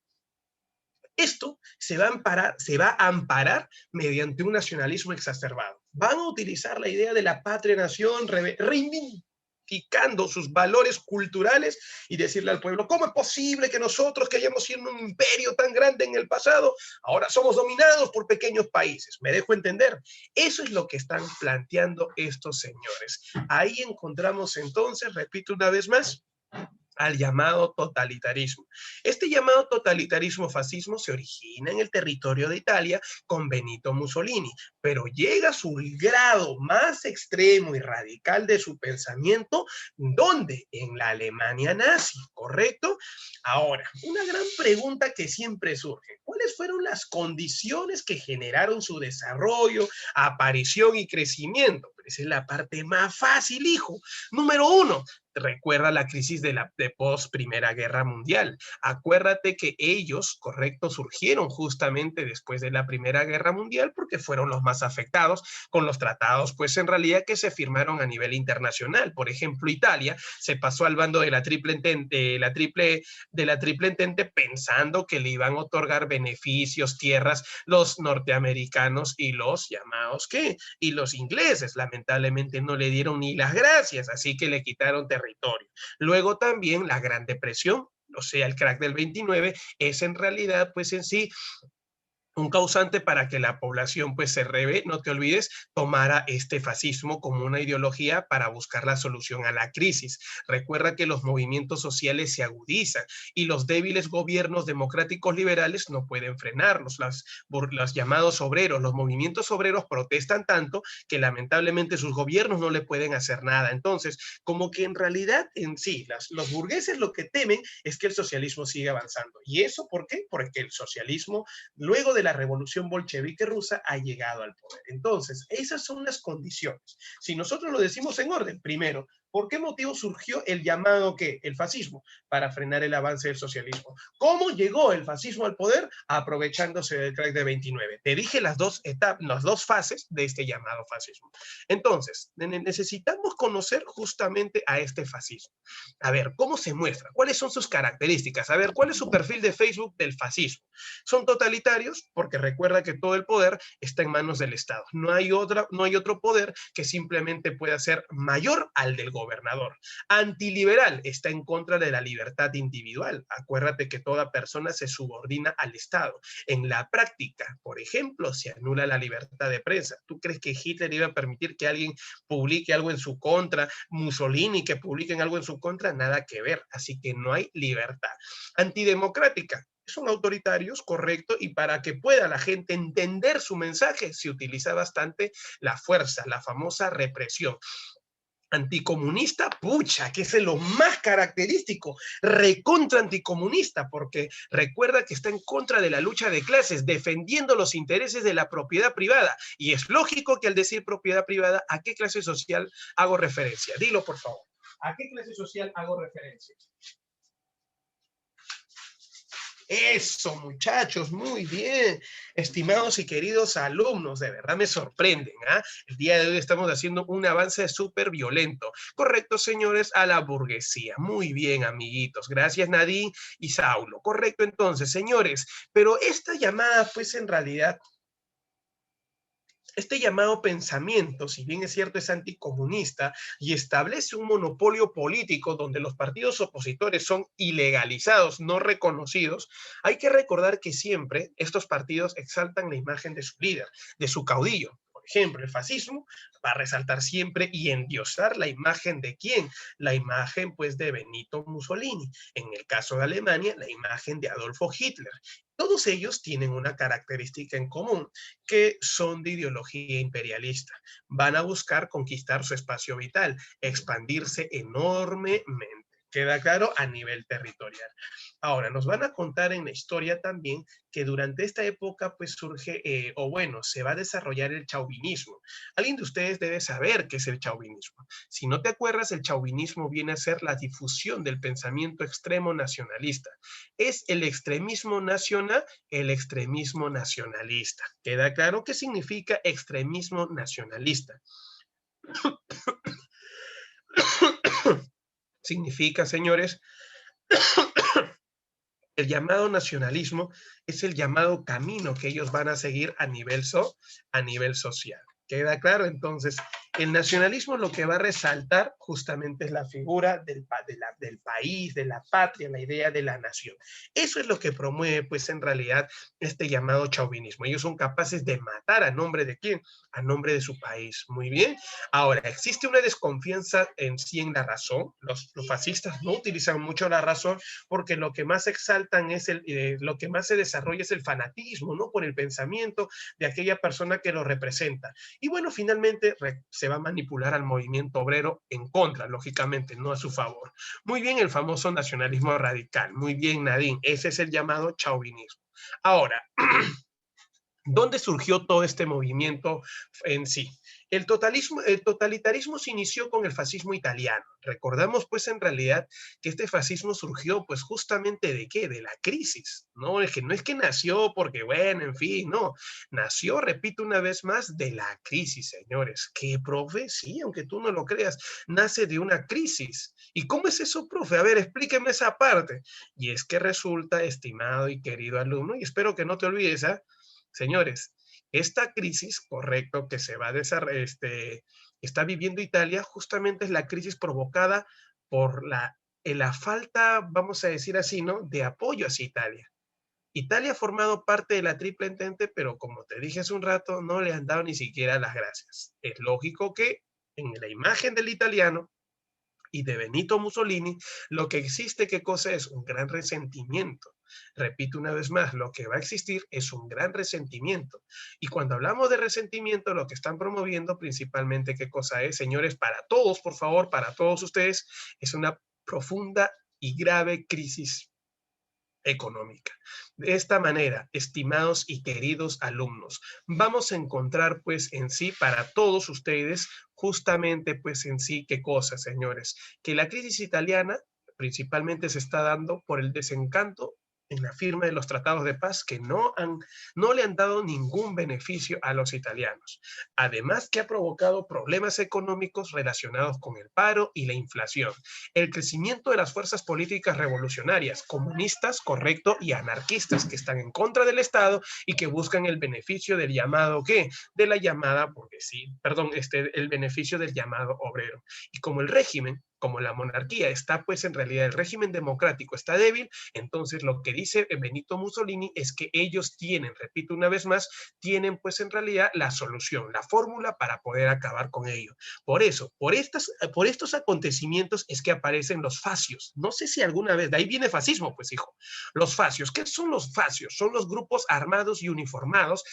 esto se va a amparar mediante un nacionalismo exacerbado. Van a utilizar la idea de la patria-nación, reivindicando sus valores culturales y decirle al pueblo, ¿cómo es posible que nosotros, que hayamos sido un imperio tan grande en el pasado, ahora somos dominados por pequeños países? ¿Me dejo entender? Eso es lo que están planteando estos señores. Ahí encontramos entonces, repito una vez más, al llamado totalitarismo. Este llamado totalitarismo fascismo se origina en el territorio de Italia con Benito Mussolini, pero llega a su grado más extremo y radical de su pensamiento, ¿dónde? En la Alemania nazi, ¿correcto? Ahora, una gran pregunta que siempre surge, ¿cuáles fueron las condiciones que generaron su desarrollo, aparición y crecimiento? Pero esa es la parte más fácil, hijo. Número 1, recuerda la crisis de post Primera Guerra Mundial. Acuérdate que ellos, correcto, surgieron justamente después de la Primera Guerra Mundial porque fueron los más afectados con los tratados, pues en realidad que se firmaron a nivel internacional. Por ejemplo, Italia se pasó al bando de la triple entente pensando que le iban a otorgar beneficios, tierras, los norteamericanos y los llamados, ¿qué? Y los ingleses, lamentablemente no le dieron ni las gracias, así que le quitaron territorio. Luego también la Gran Depresión, o sea, el crack del 29, es en realidad, pues en sí, un causante para que la población pues se reve, no te olvides, tomara este fascismo como una ideología para buscar la solución a la crisis. Recuerda que los movimientos sociales se agudizan y los débiles gobiernos democráticos liberales no pueden frenarlos. Los llamados obreros, los movimientos obreros protestan tanto que lamentablemente sus gobiernos no le pueden hacer nada. Entonces, como que en realidad en sí, los burgueses lo que temen es que el socialismo siga avanzando. ¿Y eso por qué? Porque el socialismo luego de la revolución bolchevique rusa ha llegado al poder. Entonces, esas son las condiciones. Si nosotros lo decimos en orden, primero, ¿por qué motivo surgió el llamado ¿qué? El fascismo, para frenar el avance del socialismo? ¿Cómo llegó el fascismo al poder? Aprovechándose del crack de 29. Te dije las dos etapas, las dos fases de este llamado fascismo. Entonces, necesitamos conocer justamente a este fascismo. A ver, ¿cómo se muestra? ¿Cuáles son sus características? A ver, ¿cuál es su perfil de Facebook del fascismo? Son totalitarios porque recuerda que todo el poder está en manos del Estado. No hay otro poder que simplemente pueda ser mayor al del gobernador. Antiliberal, está en contra de la libertad individual. Acuérdate que toda persona se subordina al Estado. En la práctica, por ejemplo, se anula la libertad de prensa. ¿Tú crees que Hitler iba a permitir que alguien publique algo en su contra? Mussolini que publiquen algo en su contra, nada que ver. Así que no hay libertad. Antidemocrática, son autoritarios, correcto, y para que pueda la gente entender su mensaje se utiliza bastante la fuerza, la famosa represión. Anticomunista, pucha, que es lo más característico, recontra anticomunista, porque recuerda que está en contra de la lucha de clases, defendiendo los intereses de la propiedad privada, y es lógico que al decir propiedad privada, ¿a qué clase social hago referencia? Dilo, por favor. ¿A qué clase social hago referencia? Eso, muchachos, muy bien. Estimados y queridos alumnos, de verdad me sorprenden. El día de hoy estamos haciendo un avance súper violento. Correcto, señores, a la burguesía. Muy bien, amiguitos. Gracias, Nadine y Saulo. Correcto, entonces, señores. Pero esta llamada, pues, en realidad, este llamado pensamiento, si bien es cierto, es anticomunista y establece un monopolio político donde los partidos opositores son ilegalizados, no reconocidos, hay que recordar que siempre estos partidos exaltan la imagen de su líder, de su caudillo. Por ejemplo, el fascismo va a resaltar siempre y endiosar la imagen de ¿quién? La imagen, pues, de Benito Mussolini. En el caso de Alemania, la imagen de Adolfo Hitler. Todos ellos tienen una característica en común, que son de ideología imperialista. Van a buscar conquistar su espacio vital, expandirse enormemente. Queda claro a nivel territorial. Ahora, nos van a contar en la historia también que durante esta época pues surge, o bueno, se va a desarrollar el chauvinismo. Alguien de ustedes debe saber qué es el chauvinismo. Si no te acuerdas, el chauvinismo viene a ser la difusión del pensamiento extremo nacionalista. Es el extremismo nacional, el extremismo nacionalista. ¿Queda claro qué significa extremismo nacionalista? Significa, señores, el llamado nacionalismo es el llamado camino que ellos van a seguir a nivel social. ¿Queda claro? Entonces, el nacionalismo lo que va a resaltar justamente es la figura del país, de la patria, la idea de la nación. Eso es lo que promueve, pues, en realidad, este llamado chauvinismo. Ellos son capaces de matar a nombre de ¿quién? A nombre de su país. Muy bien. Ahora, existe una desconfianza en sí en la razón. Los fascistas no utilizan mucho la razón porque lo que más exaltan es lo que más se desarrolla es el fanatismo, ¿no? Por el pensamiento de aquella persona que lo representa. Y bueno, finalmente se va a manipular al movimiento obrero en contra, lógicamente, no a su favor. Muy bien, el famoso nacionalismo radical. Muy bien, Nadine. Ese es el llamado chauvinismo. Ahora, ¿dónde surgió todo este movimiento en sí? El totalitarismo se inició con el fascismo italiano. Recordamos pues en realidad que este fascismo surgió pues justamente ¿de qué? De la crisis, ¿no? Es que no es que nació porque bueno, en fin, no. Nació, repito una vez más, de la crisis, señores. ¿Qué, profe? Sí, aunque tú no lo creas, nace de una crisis. ¿Y cómo es eso, profe? A ver, explíqueme esa parte. Y es que resulta, estimado y querido alumno, y espero que no te olvides, señores, esta crisis, correcto, que se va a desarrollar, está viviendo Italia, justamente es la crisis provocada por la falta, vamos a decir así, ¿no?, de apoyo hacia Italia. Italia ha formado parte de la Triple Entente, pero como te dije hace un rato, no le han dado ni siquiera las gracias. Es lógico que en la imagen del italiano y de Benito Mussolini, lo que existe, ¿qué cosa es? Un gran resentimiento. Repito una vez más, lo que va a existir es un gran resentimiento. Y cuando hablamos de resentimiento, lo que están promoviendo principalmente, ¿qué cosa es? Señores, para todos, por favor, para todos ustedes, es una profunda y grave crisis económica. De esta manera, estimados y queridos alumnos, vamos a encontrar pues en sí para todos ustedes justamente pues en sí qué cosa, señores, que la crisis italiana principalmente se está dando por el desencanto en la firma de los tratados de paz que no le han dado ningún beneficio a los italianos. Además que ha provocado problemas económicos relacionados con el paro y la inflación, el crecimiento de las fuerzas políticas revolucionarias, comunistas, correcto, y anarquistas que están en contra del Estado y que buscan el beneficio del llamado, ¿qué? De la llamada burguesía, perdón, el beneficio del llamado obrero. Y como el régimen, como la monarquía está, pues en realidad el régimen democrático está débil, entonces lo que dice Benito Mussolini es que ellos tienen, repito una vez más, tienen pues en realidad la solución, la fórmula para poder acabar con ello. Por eso, por estos acontecimientos es que aparecen los fascios. No sé si alguna vez, de ahí viene fascismo, pues hijo. Los fascios, ¿qué son los fascios? Son los grupos armados y uniformados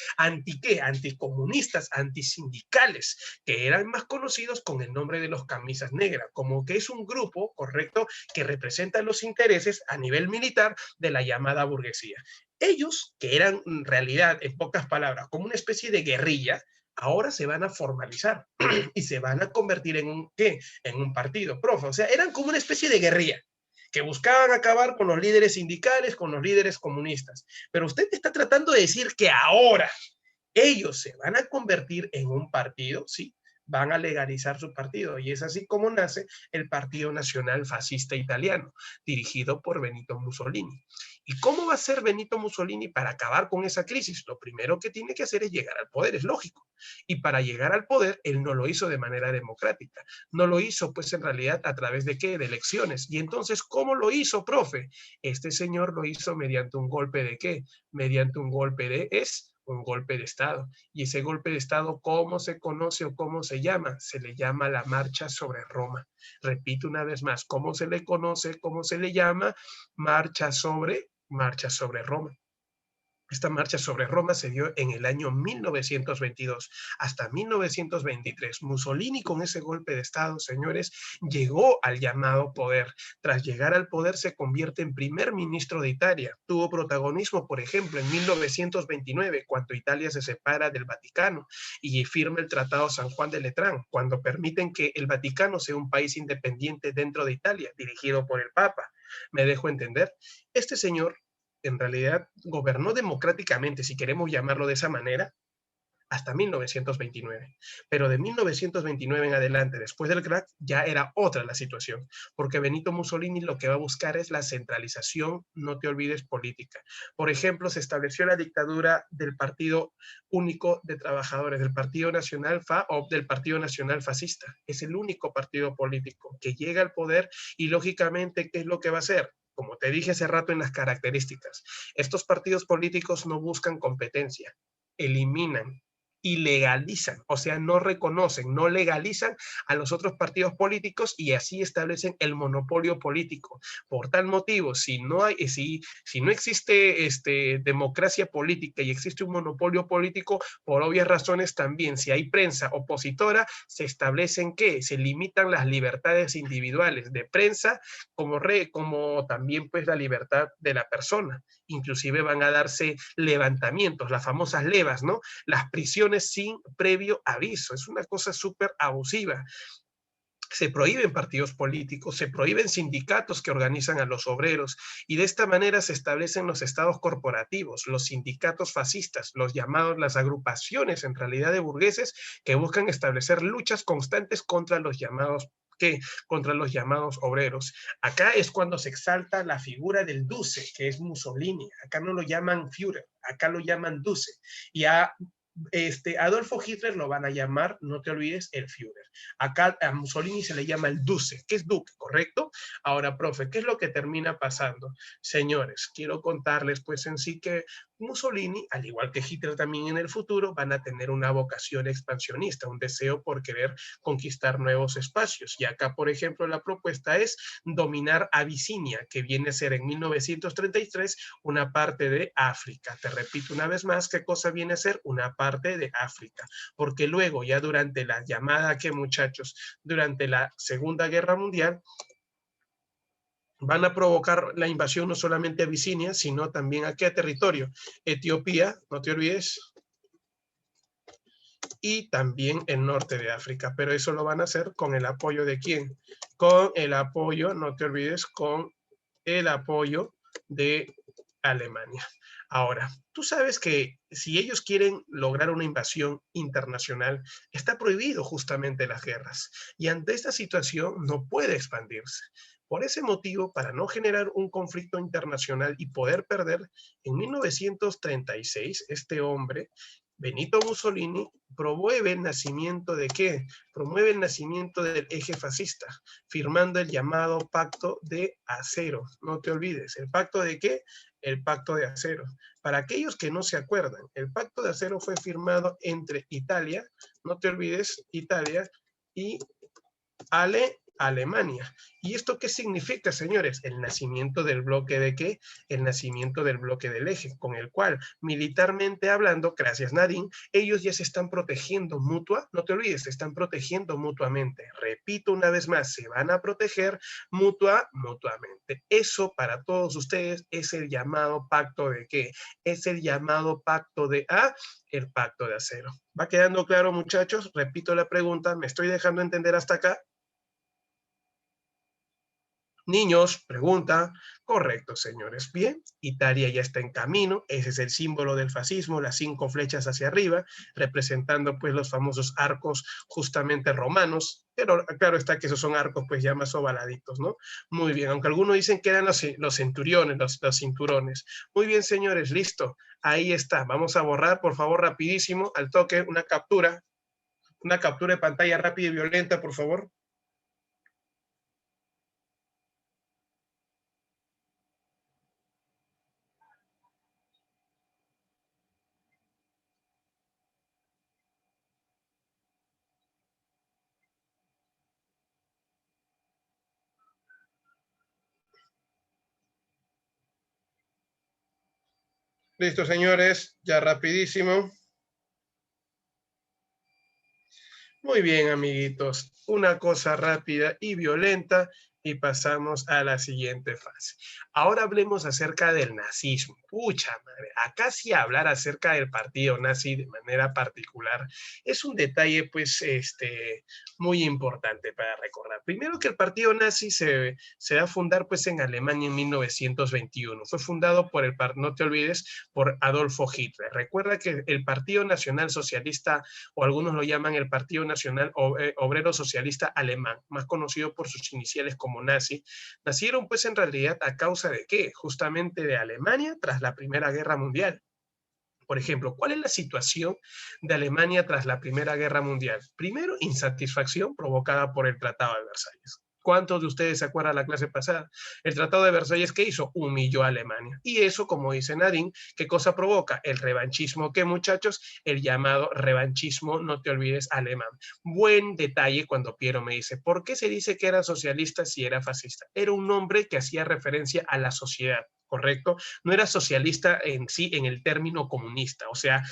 ¿qué? Anticomunistas, antisindicales, que eran más conocidos con el nombre de los camisas negras, como que es un grupo, correcto, que representa los intereses a nivel militar de la llamada burguesía. Ellos, que eran en realidad, en pocas palabras, como una especie de guerrilla, ahora se van a formalizar y se van a convertir en un, ¿qué? En un partido, profe. O sea, eran como una especie de guerrilla que buscaban acabar con los líderes sindicales, con los líderes comunistas. Pero usted está tratando de decir que ahora ellos se van a convertir en un partido, ¿sí? Van a legalizar su partido. Y es así como nace el Partido Nacional Fascista Italiano, dirigido por Benito Mussolini. ¿Y cómo va a ser Benito Mussolini para acabar con esa crisis? Lo primero que tiene que hacer es llegar al poder, es lógico. Y para llegar al poder, él no lo hizo de manera democrática. No lo hizo, pues, en realidad, ¿a través de qué? De elecciones. Y entonces, ¿cómo lo hizo, profe? Este señor lo hizo mediante un golpe de qué? Mediante un golpe de un golpe de Estado. Y ese golpe de Estado, ¿cómo se conoce o cómo se llama? Se le llama la marcha sobre Roma. Repito una vez más, ¿cómo se le conoce? ¿Cómo se le llama? Marcha sobre Roma. Esta marcha sobre Roma se dio en el año 1922 hasta 1923. Mussolini, con ese golpe de Estado, señores, llegó al llamado poder. Tras llegar al poder se convierte en primer ministro de Italia. Tuvo protagonismo, por ejemplo, en 1929, cuando Italia se separa del Vaticano y firma el Tratado San Juan de Letrán, cuando permiten que el Vaticano sea un país independiente dentro de Italia, dirigido por el Papa. ¿Me dejo entender? Este señor en realidad gobernó democráticamente, si queremos llamarlo de esa manera, hasta 1929. Pero de 1929 en adelante, después del crack, ya era otra la situación, porque Benito Mussolini lo que va a buscar es la centralización, no te olvides, política. Por ejemplo, se estableció la dictadura del Partido Único de Trabajadores, del Partido Nacional o del Partido Nacional Fascista. Es el único partido político que llega al poder y lógicamente, ¿qué es lo que va a hacer? Como te dije hace rato en las características, estos partidos políticos no buscan competencia, eliminan y legalizan, o sea, no reconocen, no legalizan a los otros partidos políticos y así establecen el monopolio político. Por tal motivo, si no existe democracia política y existe un monopolio político, por obvias razones también, si hay prensa opositora, se establecen que se limitan las libertades individuales de prensa como también pues la libertad de la persona. Inclusive van a darse levantamientos, las famosas levas, ¿no? Las prisiones sin previo aviso. Es una cosa súper abusiva. Se prohíben partidos políticos, se prohíben sindicatos que organizan a los obreros y de esta manera se establecen los estados corporativos, los sindicatos fascistas, los llamados, las agrupaciones en realidad de burgueses que buscan establecer luchas constantes contra los llamados contra los llamados obreros. Acá es cuando se exalta la figura del Duce, que es Mussolini. Acá no lo llaman Führer, acá lo llaman Duce. Y Adolfo Hitler lo van a llamar, no te olvides, el Führer. Acá a Mussolini se le llama el Duce, que es duque, ¿correcto? Ahora, profe, ¿qué es lo que termina pasando? Señores, quiero contarles pues en sí que Mussolini, al igual que Hitler también en el futuro, van a tener una vocación expansionista, un deseo por querer conquistar nuevos espacios. Y acá, por ejemplo, la propuesta es dominar Abisinia, que viene a ser en 1933 una parte de África. Te repito una vez más, ¿qué cosa viene a ser? Una parte de África. Porque luego, ya durante la llamada, ¿qué muchachos? Durante la Segunda Guerra Mundial, van a provocar la invasión no solamente a Abisinia, sino también a qué territorio. Etiopía, no te olvides, y también el norte de África, pero eso lo van a hacer con el apoyo de quién, con el apoyo, no te olvides, con el apoyo de Alemania. Ahora, tú sabes que si ellos quieren lograr una invasión internacional, está prohibido justamente las guerras, y ante esta situación no puede expandirse. Por ese motivo, para no generar un conflicto internacional y poder perder, en 1936, este hombre, Benito Mussolini, promueve el nacimiento de ¿qué? Promueve el nacimiento del eje fascista, firmando el llamado Pacto de Acero. No te olvides, ¿el pacto de qué? El Pacto de Acero. Para aquellos que no se acuerdan, el Pacto de Acero fue firmado entre Italia, no te olvides, Italia y Alemania. ¿Y esto qué significa, señores? El nacimiento del bloque de qué? El nacimiento del bloque del eje, con el cual, militarmente hablando, gracias Nadine, ellos ya se están protegiendo no te olvides, se están protegiendo mutuamente. Repito una vez más, se van a proteger mutuamente. Eso para todos ustedes es el llamado pacto de qué? Es el llamado pacto de el Pacto de Acero. ¿Va quedando claro, muchachos? Repito la pregunta, ¿me estoy dejando entender hasta acá? Niños, pregunta. Correcto, señores. Bien, Italia ya está en camino. Ese es el símbolo del fascismo, las 5 flechas hacia arriba, representando pues los famosos arcos justamente romanos. Pero claro está que esos son arcos pues ya más ovaladitos, ¿no? Muy bien, aunque algunos dicen que eran los centuriones, los cinturones. Muy bien, señores, listo. Ahí está. Vamos a borrar, por favor, rapidísimo, al toque, una captura de pantalla rápida y violenta, por favor. Listo, señores, ya rapidísimo. Muy bien, amiguitos. Una cosa rápida y violenta y pasamos a la siguiente fase. Ahora hablemos acerca del nazismo. Pucha madre, acá sí hablar acerca del partido nazi de manera particular es un detalle pues muy importante para recordar. Primero que el partido nazi se va a fundar pues en Alemania en 1921. Fue fundado por no te olvides, por Adolfo Hitler. Recuerda que el Partido Nacional Socialista, o algunos lo llaman el Partido Nacional Obrero Socialista Alemán, más conocido por sus iniciales como nazi, nacieron pues en realidad a causa de ¿qué? Justamente de Alemania tras la Primera Guerra Mundial. Por ejemplo, ¿cuál es la situación de Alemania tras la Primera Guerra Mundial? Primero, insatisfacción provocada por el Tratado de Versalles. ¿Cuántos de ustedes se acuerdan la clase pasada? El Tratado de Versalles, ¿qué hizo? Humilló a Alemania. Y eso, como dice Nadine, ¿qué cosa provoca? El revanchismo. ¿Qué, muchachos? El llamado revanchismo, no te olvides, alemán. Buen detalle cuando Piero me dice, ¿por qué se dice que era socialista si era fascista? Era un nombre que hacía referencia a la sociedad, ¿correcto? No era socialista en sí en el término comunista, o sea,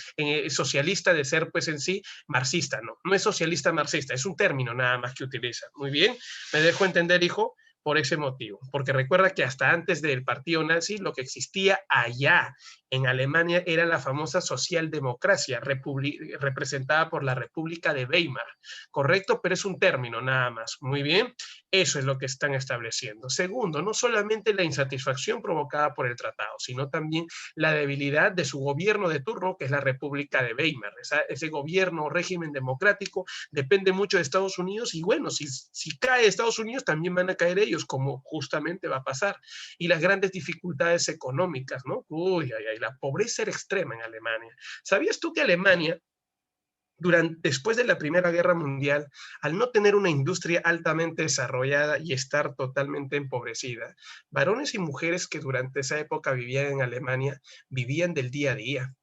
socialista de ser pues en sí marxista, no es socialista marxista, es un término nada más que utiliza. Muy bien, me dejo entender, hijo, por ese motivo, porque recuerda que hasta antes del partido nazi lo que existía allá en Alemania era la famosa socialdemocracia representada por la República de Weimar, ¿correcto? Pero es un término nada más. Muy bien, eso es lo que están estableciendo. Segundo, no solamente la insatisfacción provocada por el tratado, sino también la debilidad de su gobierno de turno, que es la República de Weimar. Ese gobierno o régimen democrático depende mucho de Estados Unidos y bueno, si cae Estados Unidos, también van a caer ellos, como justamente va a pasar. Y las grandes dificultades económicas, ¿no? Uy, ay, ay, la pobreza era extrema en Alemania. ¿Sabías tú que Alemania Después de la Primera Guerra Mundial, al no tener una industria altamente desarrollada y estar totalmente empobrecida, varones y mujeres que durante esa época vivían en Alemania vivían del día a día.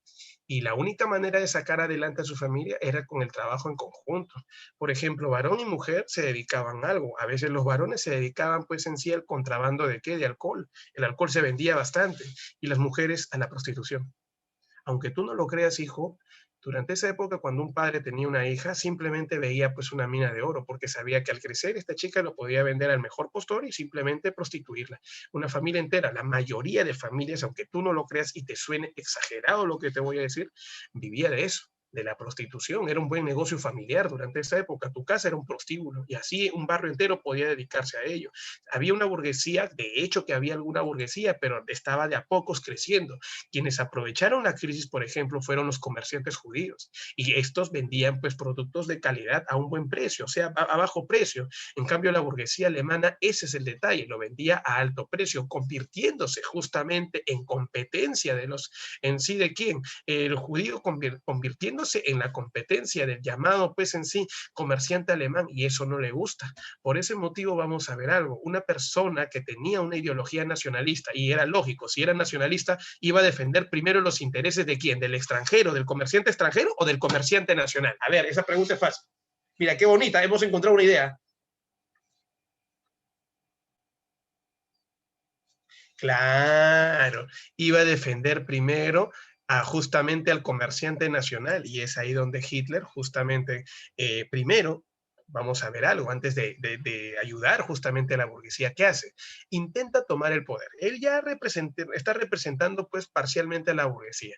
Y la única manera de sacar adelante a su familia era con el trabajo en conjunto. Por ejemplo, varón y mujer se dedicaban a algo. A veces los varones se dedicaban pues en sí al contrabando de ¿qué? De alcohol. El alcohol se vendía bastante y las mujeres a la prostitución. Aunque tú no lo creas, hijo, durante esa época cuando un padre tenía una hija, simplemente veía pues una mina de oro, porque sabía que al crecer esta chica lo podía vender al mejor postor y simplemente prostituirla. Una familia entera, la mayoría de familias, aunque tú no lo creas y te suene exagerado lo que te voy a decir, vivía de eso, de la prostitución. Era un buen negocio familiar durante esa época. Tu casa era un prostíbulo y así un barrio entero podía dedicarse a ello. Había una burguesía, de hecho que había alguna burguesía, pero estaba de a pocos creciendo. Quienes aprovecharon la crisis, por ejemplo, fueron los comerciantes judíos, y estos vendían pues productos de calidad a un buen precio, o sea, a bajo precio. En cambio, la burguesía alemana, ese es el detalle, lo vendía a alto precio, convirtiéndose justamente en competencia de los, en sí, ¿de quién? El judío convirtiéndose en la competencia del llamado, pues en sí, comerciante alemán, y eso no le gusta. Por ese motivo vamos a ver algo, una persona que tenía una ideología nacionalista, y era lógico, si era nacionalista, iba a defender primero los intereses de quién, del extranjero, del comerciante extranjero o del comerciante nacional. A ver, esa pregunta es fácil. Mira, qué bonita, hemos encontrado una idea. Claro, iba a defender primero justamente al comerciante nacional, y es ahí donde Hitler justamente primero, vamos a ver algo antes de ayudar justamente a la burguesía. ¿Qué hace? Intenta tomar el poder. Él ya está representando pues parcialmente a la burguesía.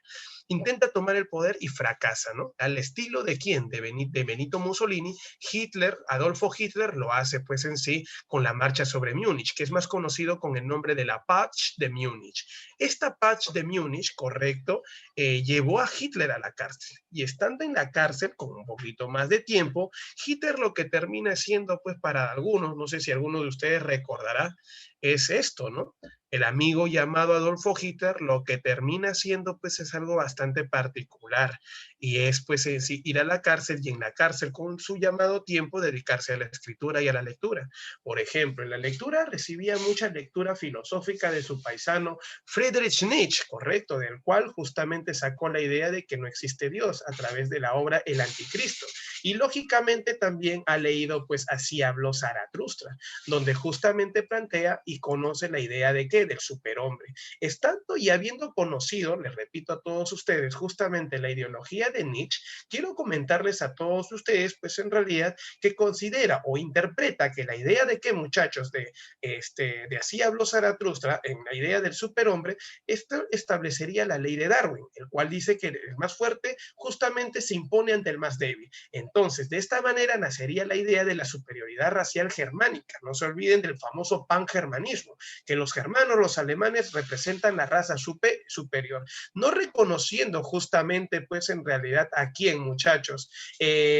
Intenta tomar el poder y fracasa, ¿no? Al estilo de quién, de Benito Mussolini. Hitler, Adolfo Hitler, lo hace pues en sí con la marcha sobre Múnich, que es más conocido con el nombre de la Putsch de Múnich. Esta Putsch de Múnich, correcto, llevó a Hitler a la cárcel, y estando en la cárcel con un poquito más de tiempo, Hitler lo que termina siendo, pues para algunos, no sé si alguno de ustedes recordará, es esto, ¿no? El amigo llamado Adolfo Hitler lo que termina siendo pues es algo bastante particular, y es pues ir a la cárcel, y en la cárcel con su llamado tiempo dedicarse a la escritura y a la lectura. Por ejemplo, en la lectura recibía mucha lectura filosófica de su paisano Friedrich Nietzsche, correcto, del cual justamente sacó la idea de que no existe Dios a través de la obra El Anticristo. Y lógicamente también ha leído pues Así habló Zaratustra, donde justamente plantea y conoce la idea de ¿qué? Del superhombre. Estando y habiendo conocido, les repito a todos ustedes, justamente la ideología de Nietzsche, quiero comentarles a todos ustedes, pues en realidad, que considera o interpreta que la idea de que, muchachos, de Así habló Zaratustra, en la idea del superhombre, esto establecería la ley de Darwin, el cual dice que el más fuerte justamente se impone ante el más débil. Entonces, de esta manera nacería la idea de la superioridad racial germánica. No se olviden del famoso pangermanismo, que los germanos, los alemanes, representan la raza superior, no reconociendo justamente, pues en realidad, ¿a quién, muchachos?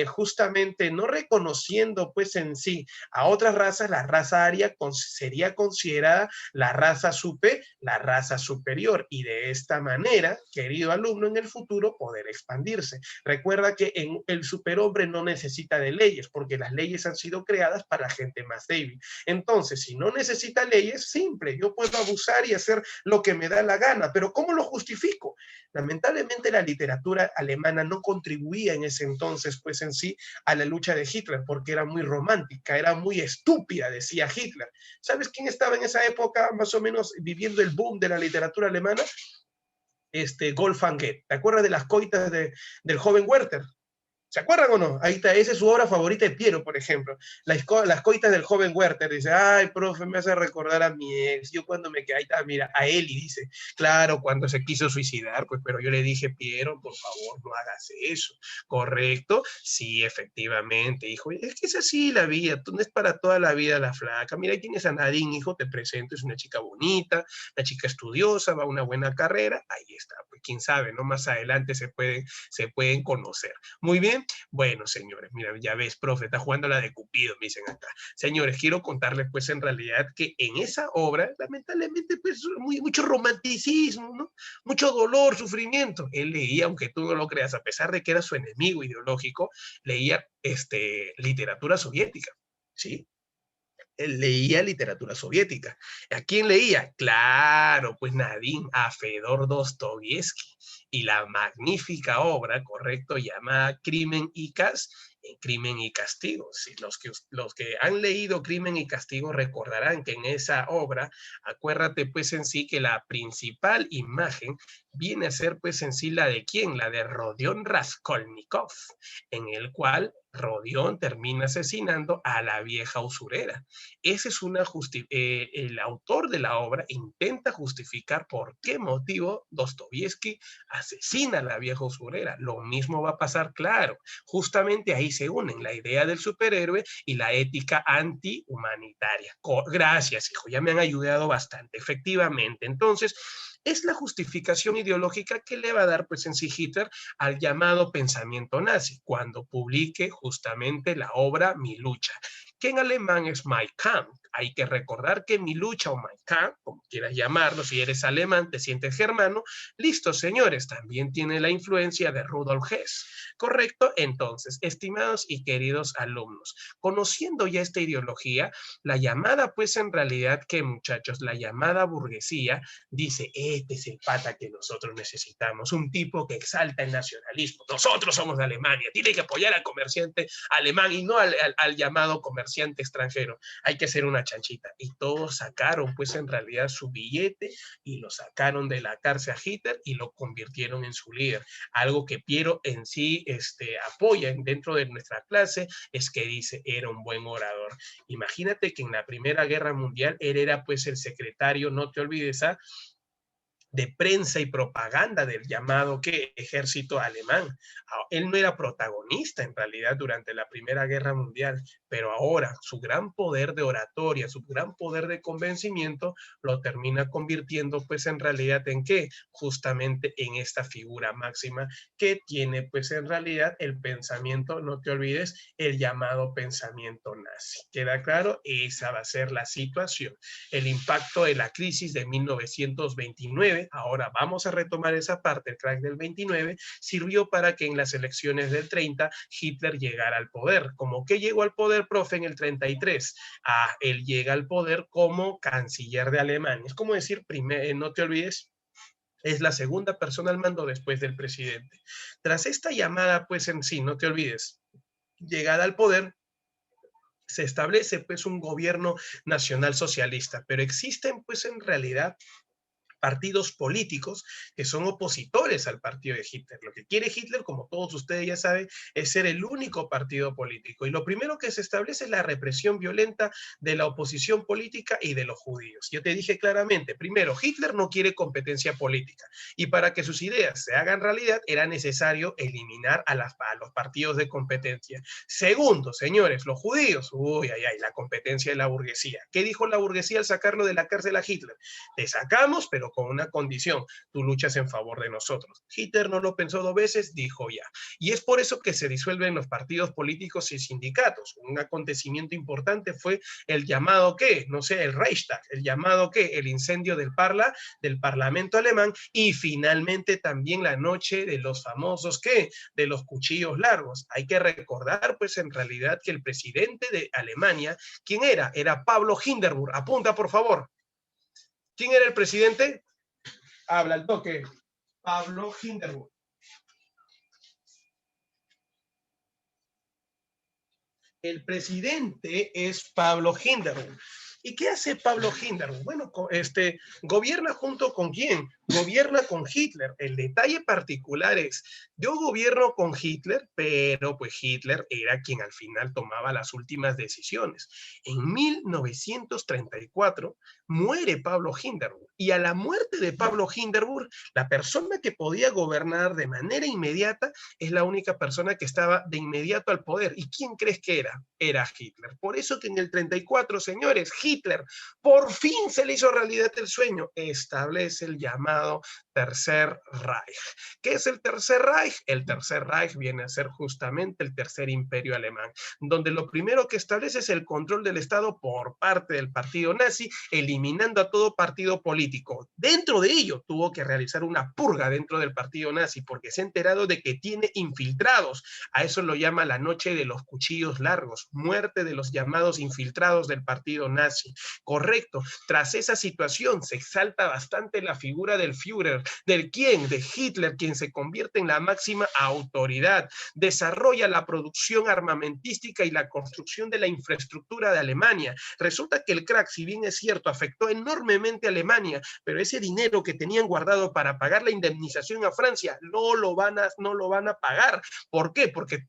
Justamente no reconociendo, pues en sí, a otras razas, la raza aria sería considerada la raza superior, y de esta manera, querido alumno, en el futuro poder expandirse. Recuerda que el superhombre no necesita de leyes, porque las leyes han sido creadas para gente más débil. Entonces, si no necesita leyes, simple, yo puedo abusar y hacer lo que me da la gana, pero ¿cómo lo justifico? Lamentablemente la literatura alemana no contribuía en ese entonces, pues en sí, a la lucha de Hitler, porque era muy romántica, era muy estúpida, decía Hitler. ¿Sabes quién estaba en esa época más o menos viviendo el boom de la literatura alemana? Wolfgang Goethe. ¿Te acuerdas de las coitas del joven Werther? ¿Se acuerdan o no? Ahí está, esa es su obra favorita de Piero, por ejemplo. Las coitas del joven Werther. Dice, ay, profe, me hace recordar a mi ex. Yo cuando me quedé, ahí está, mira, a Eli, dice. Claro, cuando se quiso suicidar, pues, pero yo le dije, Piero, por favor, no hagas eso. ¿Correcto? Sí, efectivamente, hijo. Es que es así la vida, no es para toda la vida la flaca. Mira, ¿quién es Nadine, hijo? Te presento, es una chica bonita, una chica estudiosa, va a una buena carrera. Ahí está, pues quién sabe, ¿no? Más adelante se pueden conocer. Muy bien. bien? Bueno, señores, mira, ya ves, profe, está jugando la de Cupido, me dicen acá. Señores, quiero contarles pues en realidad que en esa obra, lamentablemente, pues mucho romanticismo, ¿no? Mucho dolor, sufrimiento. Él leía, aunque tú no lo creas, a pesar de que era su enemigo ideológico, leía literatura soviética, ¿sí? Él leía literatura soviética. ¿A quién leía? Claro, pues Nadine, a Fedor Dostoyevsky. Y la magnífica obra, correcto, llamada Crimen y Castigo. Sí, los que han leído Crimen y Castigo recordarán que en esa obra, acuérdate pues en sí que la principal imagen viene a ser pues en sí la de ¿quién? La de Rodion Raskolnikov, en el cual Rodion termina asesinando a la vieja usurera. Ese es el autor de la obra intenta justificar por qué motivo Dostoyevsky asesina a la vieja usurera. Lo mismo va a pasar, claro. Justamente ahí se unen la idea del superhéroe y la ética antihumanitaria. Gracias, hijo, ya me han ayudado bastante. Efectivamente, entonces, es la justificación ideológica que le va a dar, pues, en sí Hitler al llamado pensamiento nazi, cuando publique justamente la obra Mi lucha, que en alemán es Mein Kampf. Hay que recordar que Mi lucha o Mein Kampf, como quieras llamarlo, si eres alemán, te sientes germano, listo, señores, también tiene la influencia de Rudolf Hess, ¿correcto? Entonces, estimados y queridos alumnos, conociendo ya esta ideología, la llamada, pues en realidad, que muchachos, la llamada burguesía dice, este es el pata que nosotros necesitamos, un tipo que exalta el nacionalismo, nosotros somos de Alemania, tiene que apoyar al comerciante alemán y no al llamado comerciante extranjero, hay que hacer una chanchita, y todos sacaron pues en realidad su billete y lo sacaron de la cárcel a Hitler y lo convirtieron en su líder. Algo que Piero en sí apoya dentro de nuestra clase es que dice, era un buen orador. Imagínate que en la Primera Guerra Mundial él era pues el secretario, no te olvides, de prensa y propaganda del llamado ¿qué? Ejército alemán. Él no era protagonista en realidad durante la Primera Guerra Mundial, pero ahora su gran poder de oratoria, su gran poder de convencimiento lo termina convirtiendo pues en realidad ¿en qué? Justamente en esta figura máxima que tiene pues en realidad el pensamiento, no te olvides, el llamado pensamiento nazi. ¿Queda claro? Esa va a ser la situación. El impacto de la crisis de 1929, ahora vamos a retomar esa parte, el crack del 29, sirvió para que en las elecciones del 30 Hitler llegara al poder. ¿Cómo que llegó al poder, profe, en el 33? Él llega al poder como canciller de Alemania. Es como decir, no te olvides, es la segunda persona al mando después del presidente. Tras esta llamada, pues en sí, no te olvides, llegada al poder, se establece pues un gobierno nacional socialista, pero existen pues en realidad partidos políticos que son opositores al partido de Hitler. Lo que quiere Hitler, como todos ustedes ya saben, es ser el único partido político. Y lo primero que se establece es la represión violenta de la oposición política y de los judíos. Yo te dije claramente, primero, Hitler no quiere competencia política. Y para que sus ideas se hagan realidad, era necesario eliminar a los partidos de competencia. Segundo, señores, los judíos, la competencia de la burguesía. ¿Qué dijo la burguesía al sacarlo de la cárcel a Hitler? Te sacamos, pero con una condición, tú luchas en favor de nosotros. Hitler no lo pensó dos veces, dijo ya. Y es por eso que se disuelven los partidos políticos y sindicatos. Un acontecimiento importante fue el llamado, ¿qué? No sé, el Reichstag, el llamado, ¿qué? El incendio del Parlamento alemán, y finalmente también la noche de los famosos, ¿qué? De los cuchillos largos. Hay que recordar, pues, en realidad que el presidente de Alemania, ¿quién era? Era Pablo Hindenburg. Apunta, por favor. ¿Quién era el presidente? Habla al toque. Pablo Hindenburg. El presidente es Pablo Hindenburg. ¿Y qué hace Pablo Hindenburg? Bueno, gobierna junto con quién? Gobierna con Hitler. El detalle particular es, yo gobierno con Hitler, pero pues Hitler era quien al final tomaba las últimas decisiones. En 1934 muere Pablo Hindenburg, y a la muerte de Pablo Hindenburg, la persona que podía gobernar de manera inmediata es la única persona que estaba de inmediato al poder. ¿Y quién crees que era? Era Hitler. Por eso que en el 34, señores, Hitler por fin se le hizo realidad el sueño, establece el llamado Tercer Reich. ¿Qué es el Tercer Reich? El Tercer Reich viene a ser justamente el Tercer Imperio Alemán, donde lo primero que establece es el control del Estado por parte del partido nazi, eliminando a todo partido político. Dentro de ello tuvo que realizar una purga dentro del partido nazi porque se ha enterado de que tiene infiltrados. A eso lo llama la noche de los cuchillos largos, muerte de los llamados infiltrados del partido nazi. Correcto, tras esa situación se exalta bastante la figura del Führer, ¿del quién? De Hitler, quien se convierte en la máxima autoridad, desarrolla la producción armamentística y la construcción de la infraestructura de Alemania. Resulta que el crack, si bien es cierto, afectó enormemente a Alemania, pero ese dinero que tenían guardado para pagar la indemnización a Francia no lo van a pagar. ¿Por qué? Porque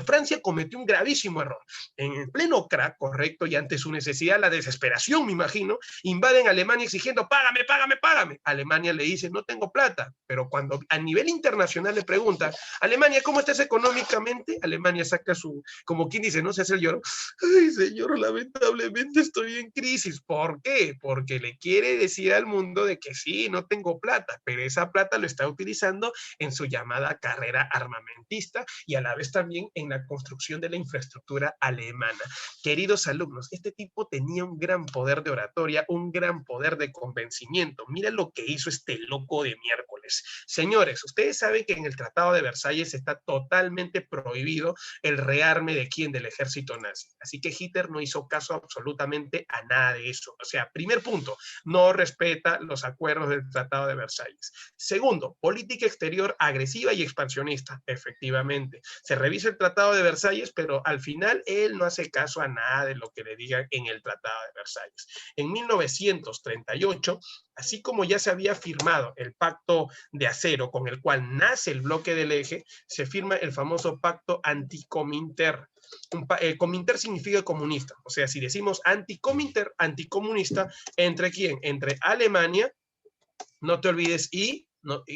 Francia cometió un gravísimo error. En el pleno crack, correcto, y ante su necesidad, la desesperación, me imagino, invaden Alemania exigiendo, págame, págame, págame. Alemania le dice, no tengo plata, pero cuando a nivel internacional le pregunta, Alemania, ¿cómo estás económicamente? Alemania saca su, como quien dice, no se hace el lloro. Ay, señor, lamentablemente estoy en crisis. ¿Por qué? Porque le quiere decir al mundo de que sí, no tengo plata, pero esa plata lo está utilizando en su llamada carrera armamentista y a la vez también en la construcción de la infraestructura alemana. Queridos alumnos, este tipo tenía un gran poder de oratoria, un gran poder de convencimiento. Mira lo que hizo este loco de miércoles. Señores, ustedes saben que en el Tratado de Versalles está totalmente prohibido el rearme de quién, del ejército nazi. Así que Hitler no hizo caso absolutamente a nada de eso. O sea, primer punto, no respeta los acuerdos del Tratado de Versalles. Segundo, política exterior agresiva y expansionista. Efectivamente, se revisa el Tratado de Versalles, pero al final él no hace caso a nada de lo que le digan en el Tratado de Versalles. En 1938, así como ya se había firmado el Pacto de Acero, con el cual nace el bloque del eje, se firma el famoso Pacto Anticominter. Cominter significa comunista, o sea, si decimos anticominter, anticomunista, ¿entre quién? Entre Alemania, no te olvides, y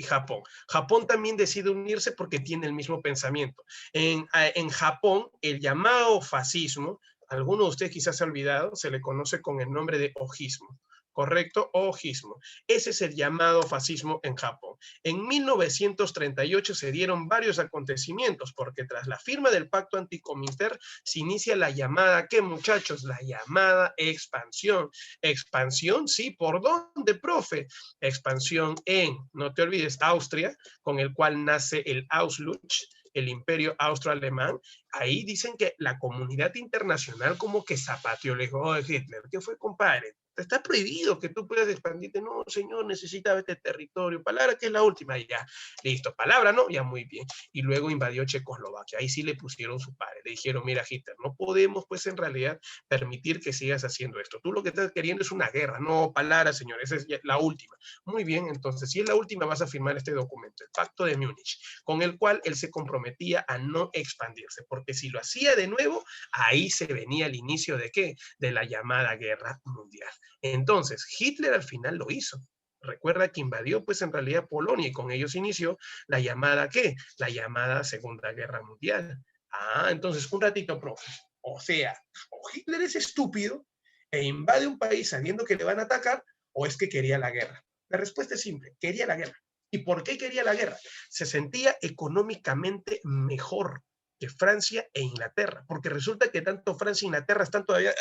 Japón. Japón también decide unirse porque tiene el mismo pensamiento. En Japón, el llamado fascismo, alguno de ustedes quizás se ha olvidado, se le conoce con el nombre de ojismo. ¿Correcto? Ojismo. Ese es el llamado fascismo en Japón. En 1938 se dieron varios acontecimientos porque tras la firma del pacto anticominter se inicia la llamada, ¿qué muchachos? La llamada expansión. Expansión, sí, ¿por dónde, profe? Expansión en, no te olvides, Austria, con el cual nace el Auslösch, el imperio austroalemán. Ahí dicen que la comunidad internacional como que zapateó, le dijo, oh, Hitler, ¿qué fue, compadre? Está prohibido que tú puedas expandirte. No, señor, necesitaba este territorio. Palabra que es la última. Y ya, listo. Palabra, ¿no? Ya muy bien. Y luego invadió Checoslovaquia. Ahí sí le pusieron su padre. Le dijeron, mira, Hitler, no podemos, pues, en realidad, permitir que sigas haciendo esto. Tú lo que estás queriendo es una guerra. No, palabra, señor. Esa es la última. Muy bien, entonces, si es la última, vas a firmar este documento, el Pacto de Múnich, con el cual él se comprometía a no expandirse. Porque si lo hacía de nuevo, ahí se venía el inicio de ¿qué? De la llamada guerra mundial. Entonces, Hitler al final lo hizo. Recuerda que invadió, pues, en realidad Polonia y con ellos inició la llamada, ¿qué? La llamada Segunda Guerra Mundial. Ah, entonces, un ratito, profe. O sea, o Hitler es estúpido e invade un país sabiendo que le van a atacar, o es que quería la guerra. La respuesta es simple, quería la guerra. ¿Y por qué quería la guerra? Se sentía económicamente mejor que Francia e Inglaterra, porque resulta que tanto Francia e Inglaterra están todavía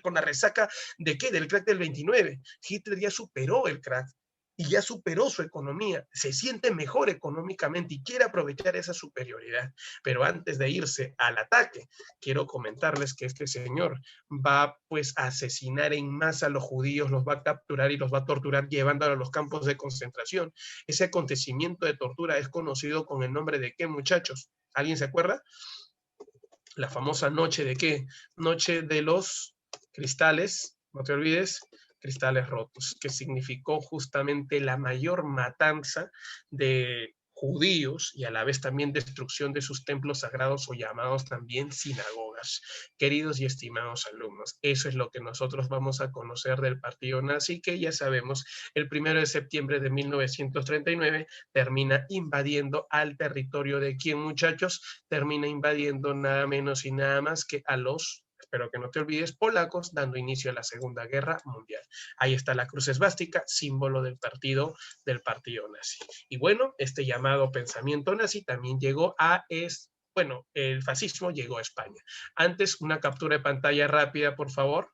con la resaca de ¿qué? Del crack del 29. Hitler ya superó el crack y ya superó su economía, se siente mejor económicamente y quiere aprovechar esa superioridad. Pero antes de irse al ataque, quiero comentarles que este señor va pues a asesinar en masa a los judíos, los va a capturar y los va a torturar llevándolos a los campos de concentración. Ese acontecimiento de tortura es conocido con el nombre de ¿qué, muchachos? ¿Alguien se acuerda? La famosa noche de ¿qué? Noche de los cristales, no te olvides, cristales rotos, que significó justamente la mayor matanza de judíos y a la vez también destrucción de sus templos sagrados o llamados también sinagogas. Queridos y estimados alumnos, eso es lo que nosotros vamos a conocer del partido nazi, que ya sabemos, el 1 de septiembre de 1939 termina invadiendo al territorio de quién, muchachos, termina invadiendo nada menos y nada más que a los espero que no te olvides, polacos, dando inicio a la Segunda Guerra Mundial. Ahí está la cruz esvástica, símbolo del partido nazi. Y bueno, este llamado pensamiento nazi también llegó a bueno, el fascismo llegó a España. Antes, una captura de pantalla rápida, por favor.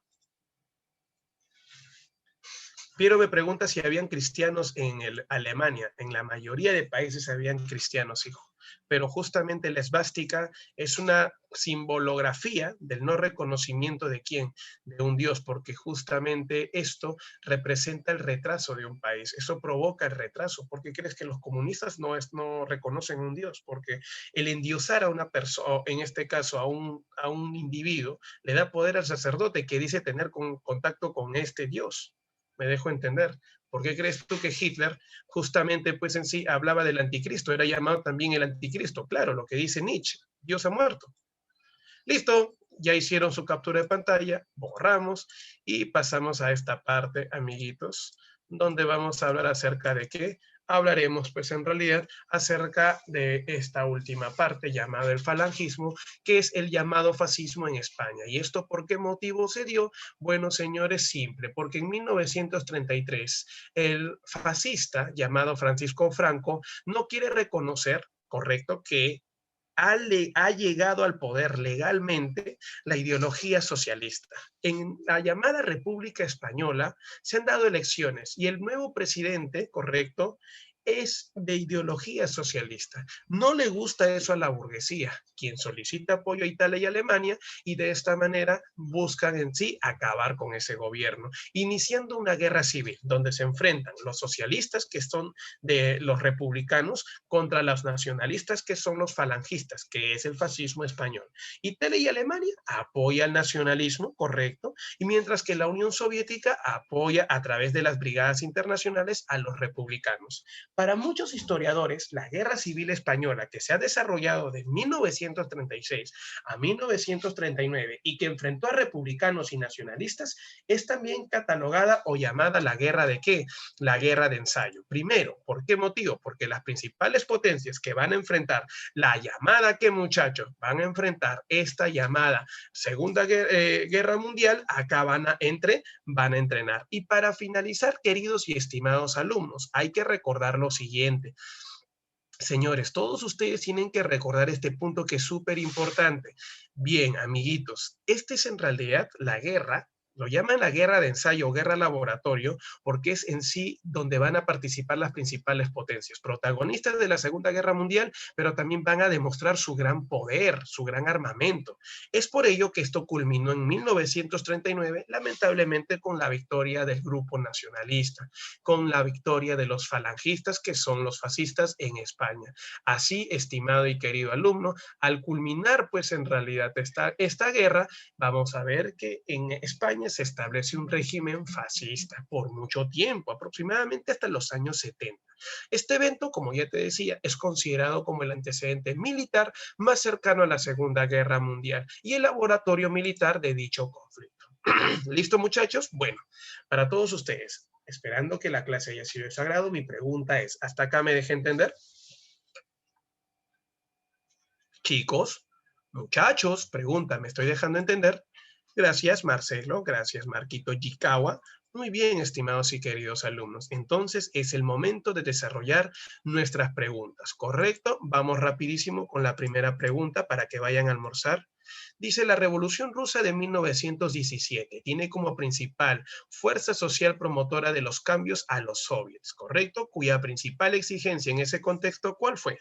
Piero me pregunta si habían cristianos en Alemania. En la mayoría de países habían cristianos, hijo. Pero justamente la esvástica es una simbolografía del no reconocimiento de quién, de un Dios, porque justamente esto representa el retraso de un país. Eso provoca el retraso. ¿Por qué crees que los comunistas no reconocen un Dios? Porque el endiosar a una persona, en este caso a un individuo, le da poder al sacerdote que dice tener contacto con este Dios. Me dejo entender. ¿Por qué crees tú que Hitler justamente pues en sí hablaba del anticristo? Era llamado también el anticristo. Claro, lo que dice Nietzsche, Dios ha muerto. Listo, ya hicieron su captura de pantalla, borramos y pasamos a esta parte, amiguitos, donde vamos a hablar acerca de qué. Hablaremos pues en realidad acerca de esta última parte llamada el falangismo, que es el llamado fascismo en España. ¿Y esto por qué motivo se dio? Bueno, señores, simple, porque en 1933 el fascista llamado Francisco Franco no quiere reconocer, correcto, que ha llegado al poder legalmente la ideología socialista. En la llamada República Española se han dado elecciones y el nuevo presidente, correcto, es de ideología socialista. No le gusta eso a la burguesía, quien solicita apoyo a Italia y Alemania, y de esta manera buscan en sí acabar con ese gobierno, iniciando una guerra civil donde se enfrentan los socialistas, que son de los republicanos, contra los nacionalistas, que son los falangistas, que es el fascismo español. Italia y Alemania apoya el nacionalismo, correcto, y mientras que la Unión Soviética apoya a través de las brigadas internacionales a los republicanos. Para muchos historiadores, la Guerra Civil Española, que se ha desarrollado de 1936 a 1939 y que enfrentó a republicanos y nacionalistas, es también catalogada o llamada la guerra de ¿qué? La guerra de ensayo. Primero, ¿por qué motivo? Porque las principales potencias que van a enfrentar la llamada ¿qué, muchachos? Van a enfrentar esta llamada Segunda Guerra Mundial, acá van a entrenar. Y para finalizar, queridos y estimados alumnos, hay que recordar lo siguiente. Señores, todos ustedes tienen que recordar este punto que es súper importante. Bien, amiguitos, esta es en realidad la guerra. Lo llaman la guerra de ensayo o guerra laboratorio porque es en sí donde van a participar las principales potencias, protagonistas de la Segunda Guerra Mundial, pero también van a demostrar su gran poder, su gran armamento. Es por ello que esto culminó en 1939, lamentablemente con la victoria del grupo nacionalista, con la victoria de los falangistas, que son los fascistas en España. Así, estimado y querido alumno, al culminar pues en realidad esta guerra, vamos a ver que en España se establece un régimen fascista por mucho tiempo, aproximadamente hasta los años 70. Este evento, como ya te decía, es considerado como el antecedente militar más cercano a la Segunda Guerra Mundial y el laboratorio militar de dicho conflicto. ¿Listo, muchachos? Bueno, para todos ustedes, esperando que la clase haya sido de su agrado, mi pregunta es, ¿hasta acá me dejé entender? Chicos, muchachos, pregunta, ¿me estoy dejando entender? Gracias, Marcelo. Gracias, Marquito Yikawa. Muy bien, estimados y queridos alumnos. Entonces, es el momento de desarrollar nuestras preguntas, ¿correcto? Vamos rapidísimo con la primera pregunta para que vayan a almorzar. Dice, la Revolución Rusa de 1917 tiene como principal fuerza social promotora de los cambios a los soviets, ¿correcto? Cuya principal exigencia en ese contexto, ¿cuál fue?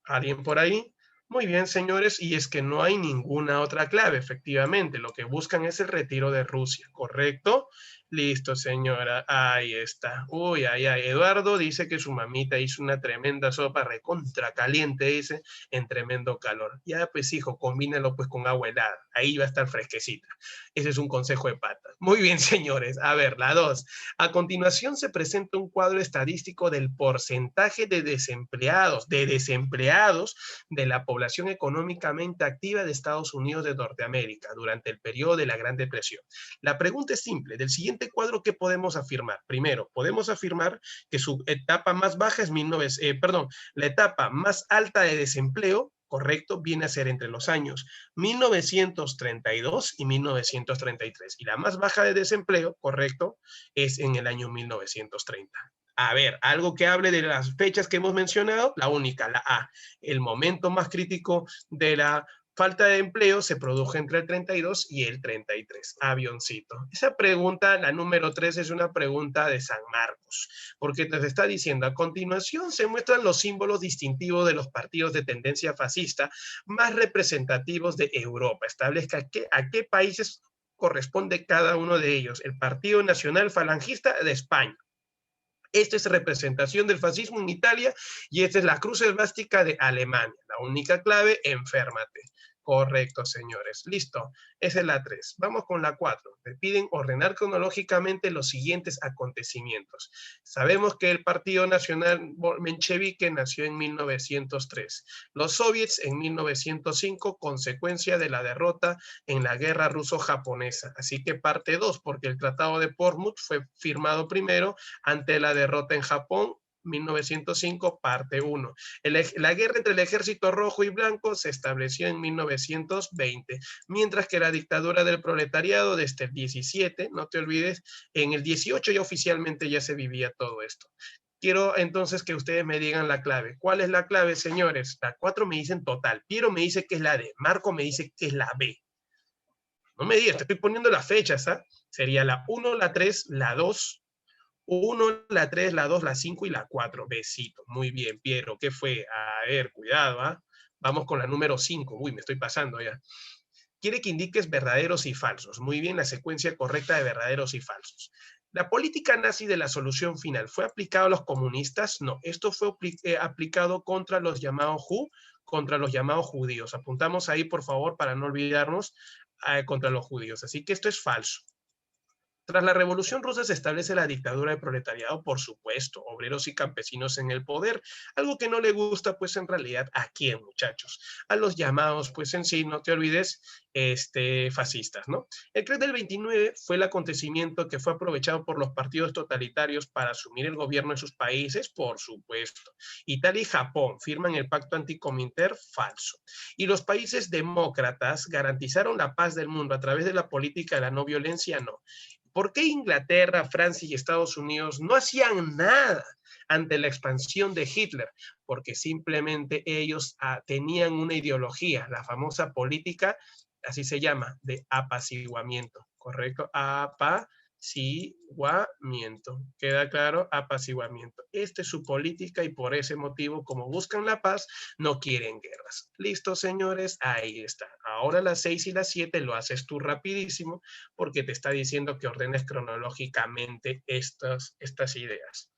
¿Alguien por ahí? Muy bien, señores, y es que no hay ninguna otra clave, efectivamente. Lo que buscan es el retiro de Rusia, ¿correcto? Listo, señora. Ahí está. Uy, ay, ay. Eduardo dice que su mamita hizo una tremenda sopa recontra caliente, dice, en tremendo calor. Ya, pues, hijo, combínalo pues con agua helada. Ahí va a estar fresquecita. Ese es un consejo de patas. Muy bien, señores. A ver, la 2. A continuación se presenta un cuadro estadístico del porcentaje de desempleados de la población económicamente activa de Estados Unidos de Norteamérica durante el periodo de la Gran Depresión. La pregunta es simple. Del siguiente cuadro, ¿qué podemos afirmar? Primero, podemos afirmar que su etapa más baja es la etapa más alta de desempleo, correcto, viene a ser entre los años 1932 y 1933. Y la más baja de desempleo, correcto, es en el año 1930. A ver, algo que hable de las fechas que hemos mencionado, la única, la A. El momento más crítico de la falta de empleo se produjo entre el 32 y el 33. Avioncito. Esa pregunta, la número 3, es una pregunta de San Marcos, porque te está diciendo, a continuación se muestran los símbolos distintivos de los partidos de tendencia fascista más representativos de Europa. Establezca a qué países corresponde cada uno de ellos. El Partido Nacional Falangista de España. Esta es representación del fascismo en Italia y esta es la cruz esvástica de Alemania. La única clave, enférmate. Correcto, señores. Listo. Esa es la 3. Vamos con la 4. Me piden ordenar cronológicamente los siguientes acontecimientos. Sabemos que el Partido Nacional Menchevique nació en 1903. Los soviets en 1905, consecuencia de la derrota en la guerra ruso-japonesa. Así que parte 2, porque el Tratado de Portsmouth fue firmado primero ante la derrota en Japón, 1905, parte 1. La guerra entre el ejército rojo y blanco se estableció en 1920, mientras que la dictadura del proletariado desde el 17, no te olvides, en el 18 ya oficialmente ya se vivía todo esto. Quiero entonces que ustedes me digan la clave. ¿Cuál es la clave, señores? La 4 me dicen total, Piero me dice que es la D, Marco me dice que es la B. No me digas, te estoy poniendo las fechas, ¿ah? Sería la 1, la 3, la 2, 1, la 3, la 2, la 5 y la 4. Besito. Muy bien, Piero. ¿Qué fue? A ver, cuidado, ¿ah? Vamos con la número 5. Uy, me estoy pasando ya. Quiere que indiques verdaderos y falsos. Muy bien, la secuencia correcta de verdaderos y falsos. ¿La política nazi de la solución final fue aplicada a los comunistas? No, esto fue aplicado contra los llamados contra los llamados judíos. Apuntamos ahí, por favor, para no olvidarnos, contra los judíos. Así que esto es falso. Tras la Revolución Rusa se establece la dictadura del proletariado, por supuesto, obreros y campesinos en el poder, algo que no le gusta, pues en realidad, ¿a quién, muchachos? A los llamados, pues en sí, no te olvides, fascistas, ¿no? El 3 del 29 fue el acontecimiento que fue aprovechado por los partidos totalitarios para asumir el gobierno en sus países, por supuesto. Italia y Japón firman el pacto anticominter, falso. Y los países demócratas garantizaron la paz del mundo a través de la política de la no violencia, no. ¿Por qué Inglaterra, Francia y Estados Unidos no hacían nada ante la expansión de Hitler? Porque simplemente ellos tenían una ideología, la famosa política, así se llama, de apaciguamiento, ¿correcto? Apaciguamiento. ¿Queda claro? Apaciguamiento. Esta es su política y por ese motivo, como buscan la paz, no quieren guerras. ¿Listo, señores? Ahí está. Ahora las 6 y las 7 lo haces tú rapidísimo porque te está diciendo que ordenes cronológicamente estas ideas.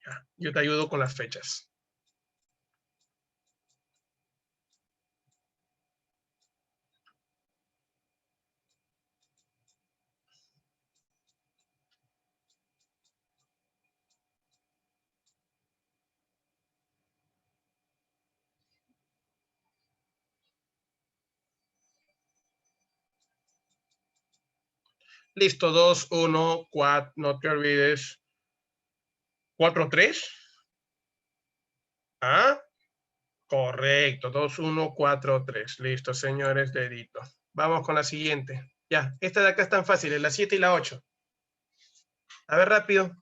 Ya, yo te ayudo con las fechas. Listo, 2, 1, 4, no te olvides. 4, 3. ¿Ah? Correcto, 2, 1, 4, 3. Listo, señores, dedito. Vamos con la siguiente. Ya, esta de acá es tan fácil, es la 7 y la 8. A ver, rápido,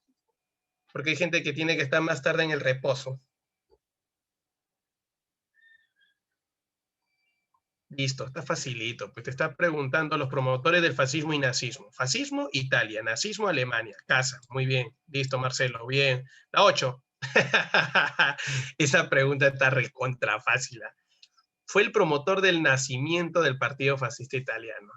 porque hay gente que tiene que estar más tarde en el reposo. Listo, está facilito, pues te está preguntando los promotores del fascismo y nazismo. Fascismo, Italia. Nazismo, Alemania. Casa. Muy bien. Listo, Marcelo. Bien. La 8. Esa pregunta está recontra fácil. Fue el promotor del nacimiento del Partido Fascista Italiano.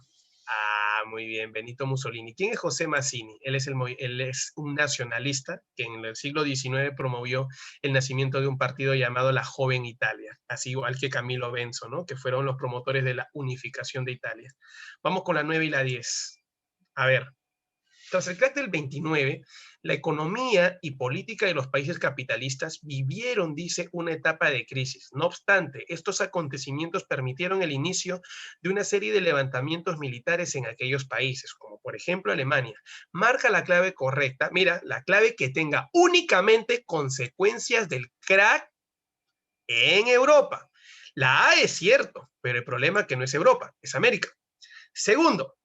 Ah, muy bien, Benito Mussolini. ¿Quién es José Mazzini? Él es un nacionalista que en el siglo XIX promovió el nacimiento de un partido llamado la Joven Italia, así igual que Camilo Benso, ¿no? Que fueron los promotores de la unificación de Italia. Vamos con la 9 y la 10. A ver, Tras el crack del 29, la economía y política de los países capitalistas vivieron, dice, una etapa de crisis. No obstante, estos acontecimientos permitieron el inicio de una serie de levantamientos militares en aquellos países, como por ejemplo Alemania. Marca la clave correcta, mira, la clave que tenga únicamente consecuencias del crack en Europa. La A es cierto, pero el problema es que no es Europa, es América. Segundo,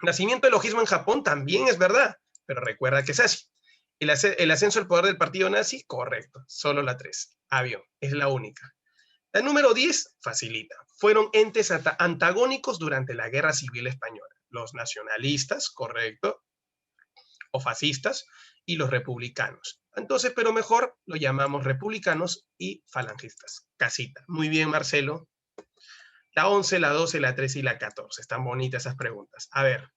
nacimiento del lojismo en Japón también es verdad, pero recuerda que es así. El ascenso al poder del partido nazi, correcto, solo la 3, avión, es la única. La número 10, facilita. Fueron entes antagónicos durante la Guerra Civil Española. Los nacionalistas, correcto, o fascistas, y los republicanos. Entonces, pero mejor lo llamamos republicanos y falangistas. Casita. Muy bien, Marcelo. La 11, la 12, la 13 y la 14. Están bonitas esas preguntas. A ver.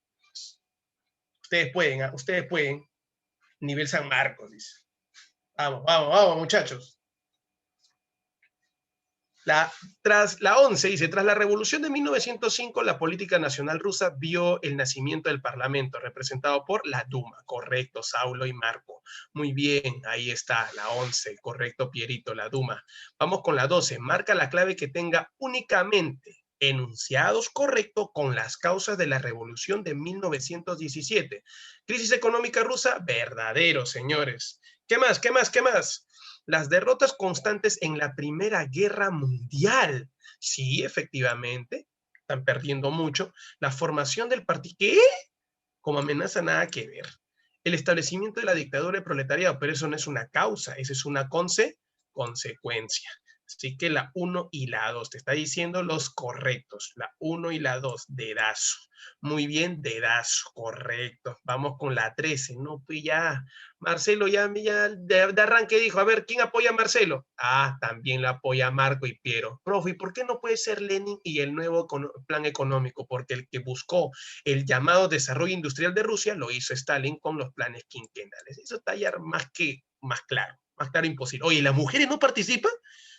Ustedes pueden, ¿eh? Ustedes pueden. Nivel San Marcos, dice. Vamos, vamos, vamos, muchachos. Tras la 11, dice, tras la revolución de 1905, la política nacional rusa vio el nacimiento del parlamento, representado por la Duma. Correcto, Saulo y Marco. Muy bien, ahí está, la 11. Correcto, Pierito, la Duma. Vamos con la 12. Marca la clave que tenga únicamente enunciados correctos con las causas de la revolución de 1917. Crisis económica rusa, verdadero, señores. ¿Qué más? ¿Qué más? ¿Qué más? Las derrotas constantes en la Primera Guerra Mundial. Sí, efectivamente, están perdiendo mucho. La formación del partido, ¿qué? Como amenaza nada que ver. El establecimiento de la dictadura del proletariado, pero eso no es una causa, esa es una consecuencia. Así que la 1 y la 2, te está diciendo los correctos. La 1 y la 2, dedazo. Muy bien, dedazo, correcto. Vamos con la 13. No, pues ya, Marcelo ya de arranque dijo, a ver, ¿quién apoya a Marcelo? Ah, también lo apoya Marco y Piero. Profe, ¿y por qué no puede ser Lenin y el nuevo plan económico? Porque el que buscó el llamado desarrollo industrial de Rusia lo hizo Stalin con los planes quinquenales. Eso está ya más claro imposible. Oye, ¿las mujeres no participan?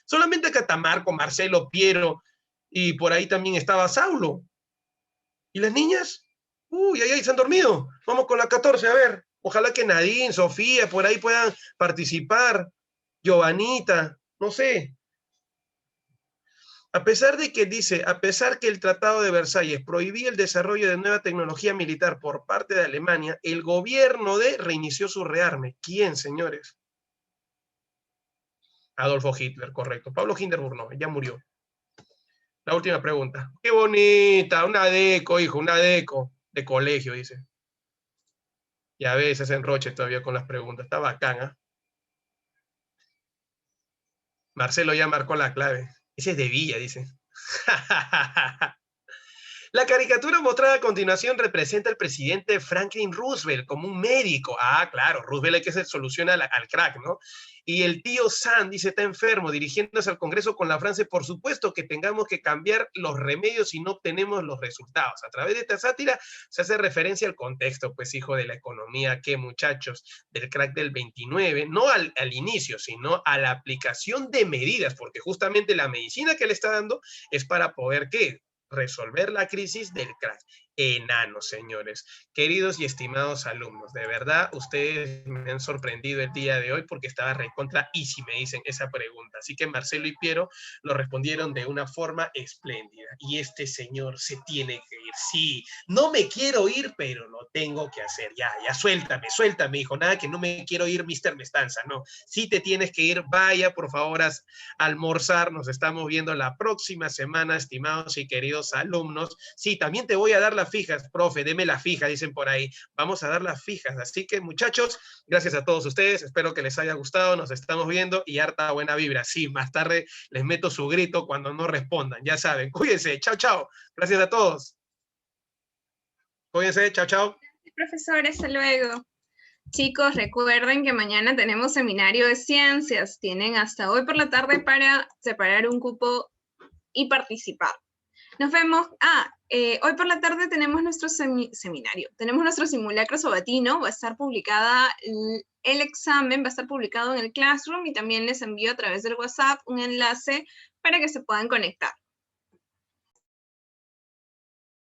Solamente Catamarco, Marcelo, Piero, y por ahí también estaba Saulo. ¿Y las niñas? Uy, ahí se han dormido. Vamos con la 14, a ver. Ojalá que Nadine, Sofía, por ahí puedan participar. Giovanita, no sé. A pesar que el Tratado de Versalles prohibía el desarrollo de nueva tecnología militar por parte de Alemania, el gobierno reinició su rearme. ¿Quién, señores? Adolfo Hitler, correcto. Pablo Hindenburg no, ya murió. La última pregunta. Qué bonita, una deco, hijo, una deco de colegio, dice. Y a veces enroche todavía con las preguntas. Está bacana. Marcelo ya marcó la clave. Ese es de Villa, dice. La caricatura mostrada a continuación representa al presidente Franklin Roosevelt como un médico. Ah, claro, Roosevelt hay que se soluciona al crack, ¿no? Y el tío Sam dice, está enfermo, dirigiéndose al Congreso con la frase, por supuesto que tengamos que cambiar los remedios si no obtenemos los resultados. A través de esta sátira se hace referencia al contexto, pues, hijo de la economía, que muchachos, del crack del 29, no al inicio, sino a la aplicación de medidas, porque justamente la medicina que le está dando es para poder, ¿qué? Resolver la crisis del crack. Enanos, señores. Queridos y estimados alumnos, de verdad, ustedes me han sorprendido el día de hoy porque estaba recontra y si me dicen esa pregunta. Así que Marcelo y Piero lo respondieron de una forma espléndida. Y este señor se tiene que ir. Sí, no me quiero ir, pero lo tengo que hacer. Ya, suéltame, hijo. Nada que no me quiero ir, Mr. Mestanza. No, si te tienes que ir, vaya, por favor, a almorzar. Nos estamos viendo la próxima semana, estimados y queridos alumnos. Sí, también te voy a dar las fijas, profe, deme la fija, dicen por ahí. Vamos a dar las fijas. Así que, muchachos, gracias a todos ustedes. Espero que les haya gustado. Nos estamos viendo y harta buena vibra. Sí, más tarde les meto su grito cuando no respondan. Ya saben. Cuídense. Chao, chao. Gracias a todos. Cuídense. Chao, chao. Profesor, hasta luego. Chicos, recuerden que mañana tenemos seminario de ciencias. Tienen hasta hoy por la tarde para separar un cupo y participar. Nos vemos. Hoy por la tarde tenemos nuestro seminario. Tenemos nuestro simulacro sabatino. Va a estar publicada el examen, va a estar publicado en el Classroom y también les envío a través del WhatsApp un enlace para que se puedan conectar.